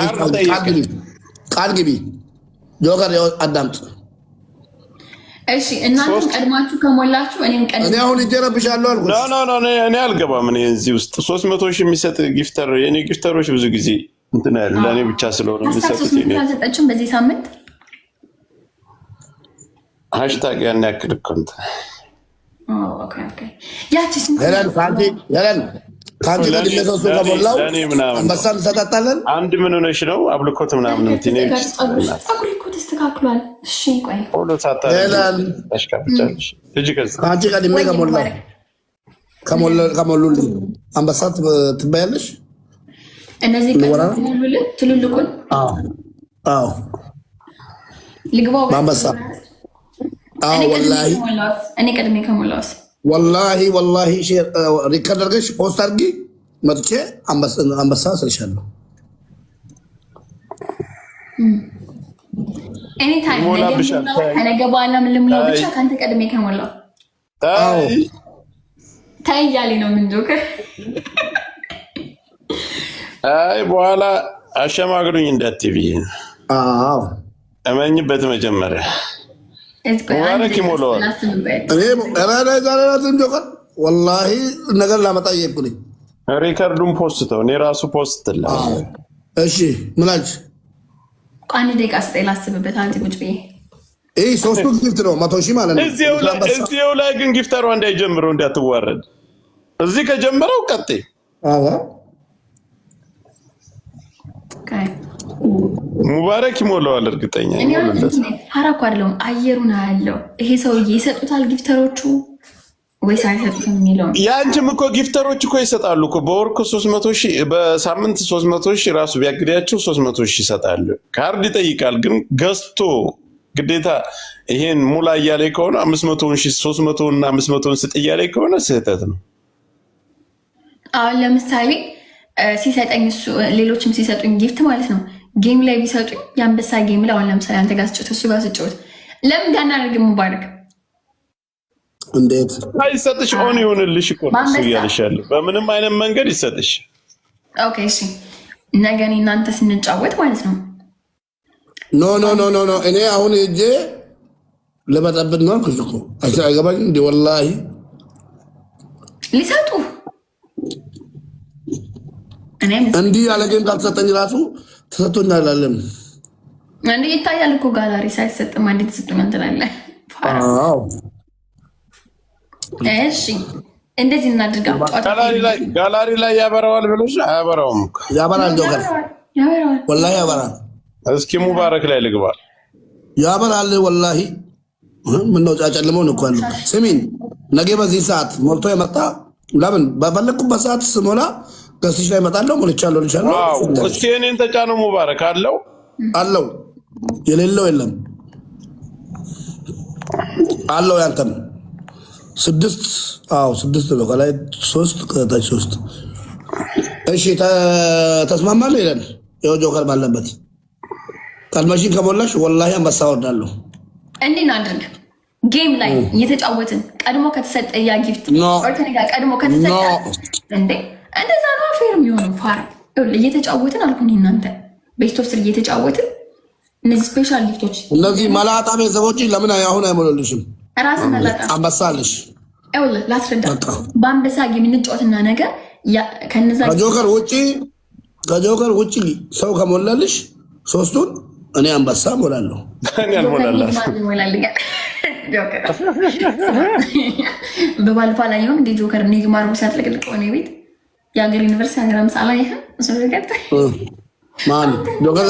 ቃል ግቢ። ጆከር አዳምጥ። እሺ እናንተም ቀድማችሁ ከሞላችሁ እኔም ቀድሜ እኔ አሁን እጀረብሻለሁ አልኩ። እኔ አልገባም። እኔ እዚህ ውስጥ 300,000 የሚሰጥ ጊፍተር የኔ ጊፍተሮች ብዙ ጊዜ እንትን ያለ ለእኔ ብቻ ስለሆነ የሚሰጡት አልሰጠችም በዚህ ሳምንት ሃሽታግ ያን ያክል እኮ እንትን ሄለን ከአንቺ ቀድሜ ሰው ከሞላው አንበሳ እንሰጣጣለን። አንድ ምን ሆነሽ ነው አብልኮት ምናምን ፀጉር እኮ ተስተካክሏል። እሺ ቆይ ከአንቺ ቀድሜ ከሞሉልኝ አንበሳ ትባያለሽ። እነዚህ ትልልቁን ልግባው በአንበሳ ወላሂ እኔ ቀድሜ ከሞላውስ ወላሂ ሪከርድ አድርገሽ ፖስት አድርጊ። መጥቼ አንበሳ ስልሻለሁ። ከነገ በኋላ ምን ልሙላው? ብቻ ከአንተ ቀድሜ ከሞላው ታይ እያለኝ ነው። ምን ጆከር አይ በኋላ አሸማግሉኝ እንዳትዪ። እመኝበት መጀመሪያ ሙባረክ ይሞላዋል። ወላሂ ነገር ላመጣ እየሄድኩኝ ሪከርዱን ፖስተው እኔ ራሱ ፖስት ላ እሺ ምን አልሽ? አንድ ደቂቃ ስጠኝ ላስብበት። አንቺ ቁጭ ብዬ ይህ ሶስቱ ጊፍት ነው 100,000 ማለት ነው። እዚው ላይ ግን ጊፍተሯ እንዳይጀምረው እንዳትዋረድ። እዚህ ከጀመረው ቀጤ ሙባረክ ይሞላዋል። እርግጠኛ ሀራ እኮ አይደለሁም አየሩን አያለው። ይሄ ሰውዬ ይሰጡታል ጊፍተሮቹ ወይስ አይሰጡትም የሚለው የአንቺም እኮ ጊፍተሮች እኮ ይሰጣሉ እኮ በወር 300,000 በሳምንት 300,000 ራሱ ቢያግዳቸው 300,000 ይሰጣሉ። ካርድ ይጠይቃል ግን ገዝቶ ግዴታ ይሄን ሙላ እያለ ከሆነ 500,000 300 እና 500 ስጥ እያለ ከሆነ ስህተት ነው። አሁን ለምሳሌ ሲሰጠኝ እሱ ሌሎችም ሲሰጡኝ ጊፍት ማለት ነው ጌም ላይ ቢሰጡኝ የአንበሳ ጌም ላይ አሁን ለምሳሌ አንተ ጋር ስጭት እሱ ጋር ስጭት ለምን እንዳናደርግ ሙባረክ እንዴት አይሰጥሽ? ኦን ይሆንልሽ እኮ ነው እሱ እያልሻለሁ። በምንም አይነት መንገድ ይሰጥሽ። ኦኬ እሺ ነገ እኔ እናንተ ስንጫወት ማለት ነው ኖ እኔ አሁን እጄ ለመጠብቅ ነው እኮ አይገባኝ እንዴ ወላሂ ሊሰጡ እንዲህ ያለ ጌም ካልተሰጠኝ ራሱ ተሰጥቶኛል አለም እንዴ ይታያል እኮ ጋላሪ ሳይሰጥም አንዴ ተሰጥቶ እንትላለ። አዎ እሺ እንደዚህ እናድርጋ። ጋላሪ ላይ ያበራዋል ብለሽ አያበራውም እኮ ያበራል ጆከር ያበራዋል ወላሂ ያበራል። እስኪ ሙባረክ ላይ ልግባ ያበራል ወላሂ ምነው ጫጨልመው ነው እኮ ያለው። ስሚን ነገ በዚህ ሰዓት ሞልቶ የመጣ ለምን በፈለኩበት ሰዓት ስሞላ ገስሽ ላይ እመጣለሁ። ሞልቻለሁ ልቻለሁ። እስኪ እኔን ተጫነው ሙባረክ አለው የሌለው የለም አለው ያንተም 6 ነው ከላይ 3 ከታች 3 እሺ ተስማማለህ ይላል ያው ጆከር ባለበት ካልማሽን ከሞላሽ ወላሂ አንበሳ ወርዳለሁ። እንዴት አድርግ ጌም ላይ እየተጫወትን ቀድሞ ከተሰጠ ያ ጊፍት ኦርተኒጋ ቀድሞ ከተሰጠ እንዴ እንደዛ ነው ፌር የሚሆነው። ፋራ እየተጫወትን አልኩኝ እናንተ ቤስቶፍ ስር እየተጫወትን እነዚህ ስፔሻል ጊፍቶች እነዚህ መላጣ ቤተሰቦች ለምን አሁን አይሞሉልሽም? ራስ መላጣ አንበሳለሽ አይወለ ላስረዳ በአንበሳ ጌም እንጫወትና ነገር ከነዛ ከጆከር ውጪ ሰው ከሞላልሽ 3ቱን እኔ አንበሳ ሞላለሁ። እኔ አልሞላላት በባለፈው ላይ እንደ ጆከር ኒግማር ሲያጥለቅልቀው ነው ቤት የሀገር ዩኒቨርሲቲ ሀገር ምሳሌ ይሄ ስለገጠ ማን ጆከር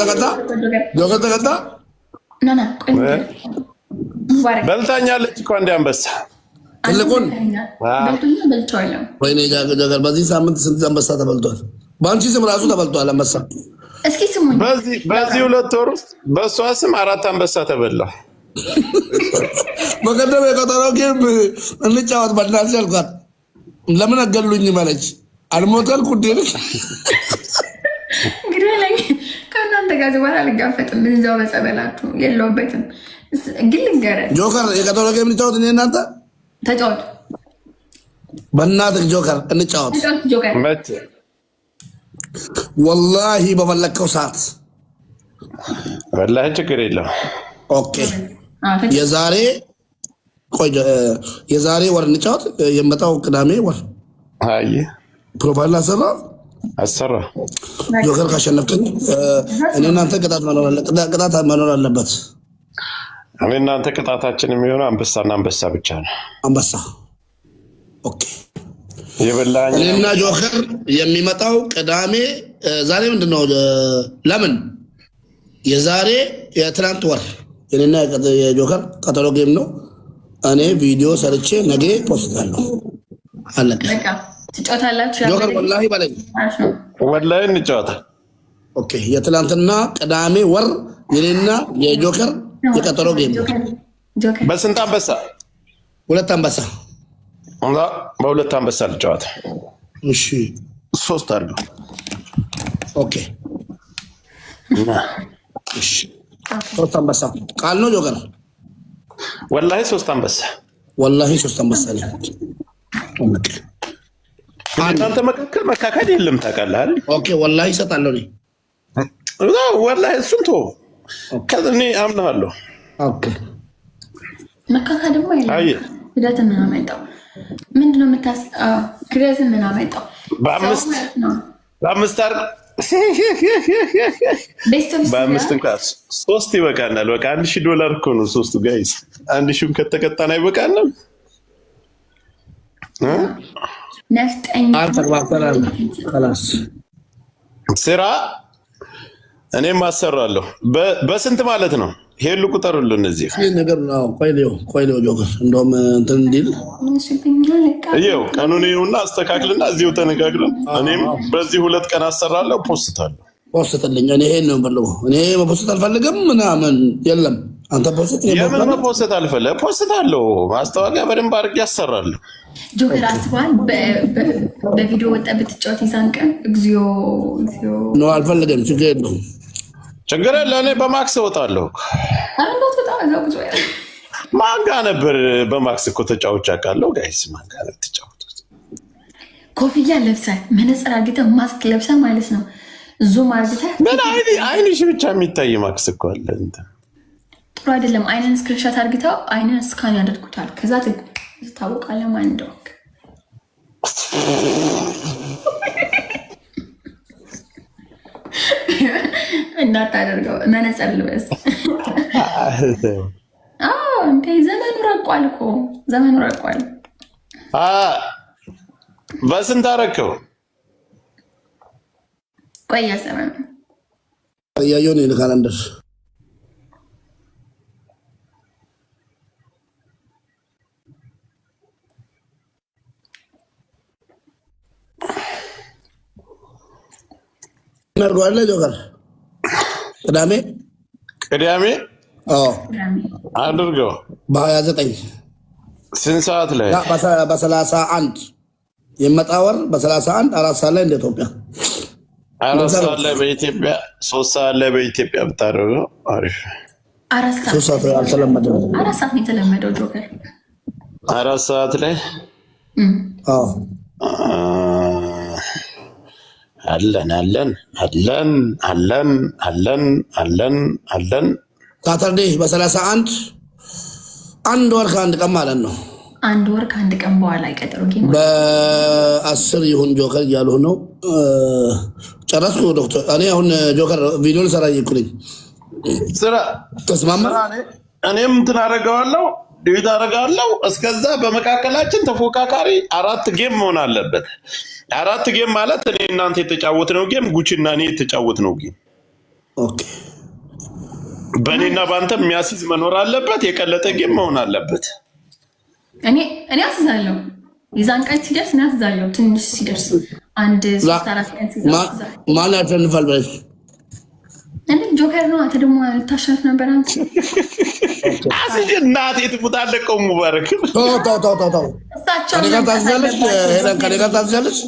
ተቀጣ ናና በልታኛለች እኮ አንዴ አንበሳ ትልቁን በልቷል። ወይኔ ጆከር በዚህ ሳምንት ስንት አንበሳ ተበልቷል? በአንቺ ስም ራሱ ተበልቷል አንበሳ። እስኪ ስሙኝ በዚህ 2 ወር ውስጥ በእሷ ስም 4 አንበሳ ተበላ። በቀደም የቀጠሮ ጌም እንጫወት በእናትሽ አልኳት። ለምን አገሉኝ ማለች አልሞተል ኩዴልክ እንግዲህ ላይ ከእናንተ ጋር በኋላ ልጋፈጥም እዛው በጸበላችሁ የለውበትም። ግን ልንገርህ ጆከር የቀጠሮ ጌም እንጫወት እኔ እናንተ ተጫወቱ። በእናትህ ጆከር እንጫወት መቼ ወላሂ በፈለከው ሰዓት ወላሂ ችግር የለም። ኦኬ የዛሬ ወር እንጫወት። የመጣው ቅዳሜ ወር አይ ፕሮፋይል አሰራ ጆከር ካሸነፍክን እኔ እናንተ ቅጣት መኖር አለበት። እኔ እናንተ ቅጣታችን የሚሆነው አንበሳና አንበሳ ብቻ ነው። አንበሳ ኦኬ። የበላኝ እኔና ጆከር የሚመጣው ቅዳሜ ዛሬ ምንድነው? ለምን የዛሬ የትናንት ወር እኔና የጆከር ቀጠሮ ጌም ነው። እኔ ቪዲዮ ሰርቼ ነገ ፖስታለሁ። አለቀ። በቃ ትጫወታላችሁ። ጆከር ወላሂ በለኝ ወላሂ እንጫወታለን። ኦኬ የትናንትና ቅዳሜ ወር የኔና የጆከር የቀጠሮ ጌም ነው። በስንት አንበሳ? 2 አንበሳ። በ2 አንበሳ ልጫወት። እሺ 3 አድርገው። ኦኬ እሺ 3 አንበሳ ቃል ነው ጆከር። ወላሂ 3 አንበሳ ወላሂ 3 አንበሳ ነው። እናንተ መካከል መካከል የለም ታውቃለህ። ኦኬ ወላሂ እሰጣለሁ እኔ ወላሂ እሱን ተወው። ከእኔ አምናለሁ። ኦኬ መካከል ደግሞ አይደለም ክደትን ምን አመጣው? ምንድነው ክደትን ምን አመጣው? በአምስት አድርግ በ5 እንኳን 3 ይበቃናል። በቃ $1000 እኮ ነው 3ቱ ጋይስ። 1000 ከተቀጣን አይበቃንም? ነፍጠኛ ስራ እኔም አሰራለሁ። በስንት ማለት ነው? ሄሉ ቁጠሩልን እዚህ ነገር ነው። ቆይሌው ጆከር እንደውም እንትን እንዲል ይኸው ቀኑን ይኸውና አስተካክልና እዚሁ ተነጋግረን እኔም በዚህ 2 ቀን አሰራለሁ። ፖስትልኝ። እኔ ይሄን ነው ብለው እኔ መፖስት አልፈልግም ምናምን የለም። አንተ ፖስት የምን መፖስት አልፈልግም። ፖስታለሁ። ማስታወቂያ በደንብ አድርጌ ያሰራለሁ። ጆከር አስባል በቪዲዮ ወጣ ብትጫወት ይዛን ቀን እግዚኦ ነው አልፈልግም። ችግር የለውም። ችግር የለ። እኔ በማክስ እወጣለሁ። ማን ጋር ነበር በማክስ እኮ ተጫውቼ አውቃለሁ። ጋይስ ማን ጋር ተጫውቱት? ኮፍያ ለብሰህ መነጽር አድርገህ ማስክ ለብሰህ ማለት ነው። ዙም አድርገህ ምን አይንሽ ብቻ የሚታይ ማክስ እኮ አለ። ጥሩ አይደለም። አይንን ስክሪንሾት አድርግተው አይንን ስካን ያደርጉታል። ከዛ ትታወቃለህ ማን እንደሆንክ። እንዳታደርገው መነጽር ልበስ። እንዴ ዘመኑ ረቋል እኮ ዘመኑ ረቋል። በስንት አደረከው? ቆያ ዘመኑ እያየሁ ነው ካላንደር ነርጓለ ጆከር ቅዳሜ አድርገው በ29 ስንት ሰዓት ላይ? በ31 የመጣ ወር በ31 4 ሰዓት ላይ እንደ ኢትዮጵያ 4 ሰዓት ላይ በኢትዮጵያ 3 ሰዓት ላይ በኢትዮጵያ ብታደርገው አሪፍ። 4 ሰዓት አልተለመደም። 4 ሰዓት ነው የተለመደው ጆከር 4 ሰዓት ላይ አለን ሳተርዴ በ31 1 ወር ከ1 ቀን ማለት ነው። 1 ወር ከ1 ቀን በኋላ ይቀጥሩ ጌም በ10 ይሁን ጆከር እያሉ ነው። ጨረስኩ ዶክተር። እኔ አሁን ጆከር ቪዲዮ ልሰራ እየኩልኝ ስራ ተስማማ። እኔም እንትን አደርገዋለሁ ዲዩት አደርጋለሁ። እስከዛ በመካከላችን ተፎካካሪ 4 ጌም መሆን አለበት። 4 ጌም ማለት እኔ እናንተ የተጫወትነው ጌም ጉቺና እኔ የተጫወትነው ጌም ኦኬ። በእኔና በአንተ የሚያስይዝ መኖር አለበት። የቀለጠ ጌም መሆን አለበት። እኔ አስዛለሁ። የዛን ቀን ሲደርስ እኔ አስዛለሁ። ትንሽ ሲደርስ 1 3 4 ቀን ሲደርስ ማን ያሸንፋል ብለሽ እንዴ? ጆከር ነው። አንተ ደግሞ ልታሸንፍ ነበር አንተ። አስጅ እናቴ ትሙታለህ። ቆም ሙባረክ ተው። ከኔ ጋር ታዝዛለች። ሄለን ከኔ ጋር ታዝዛለች።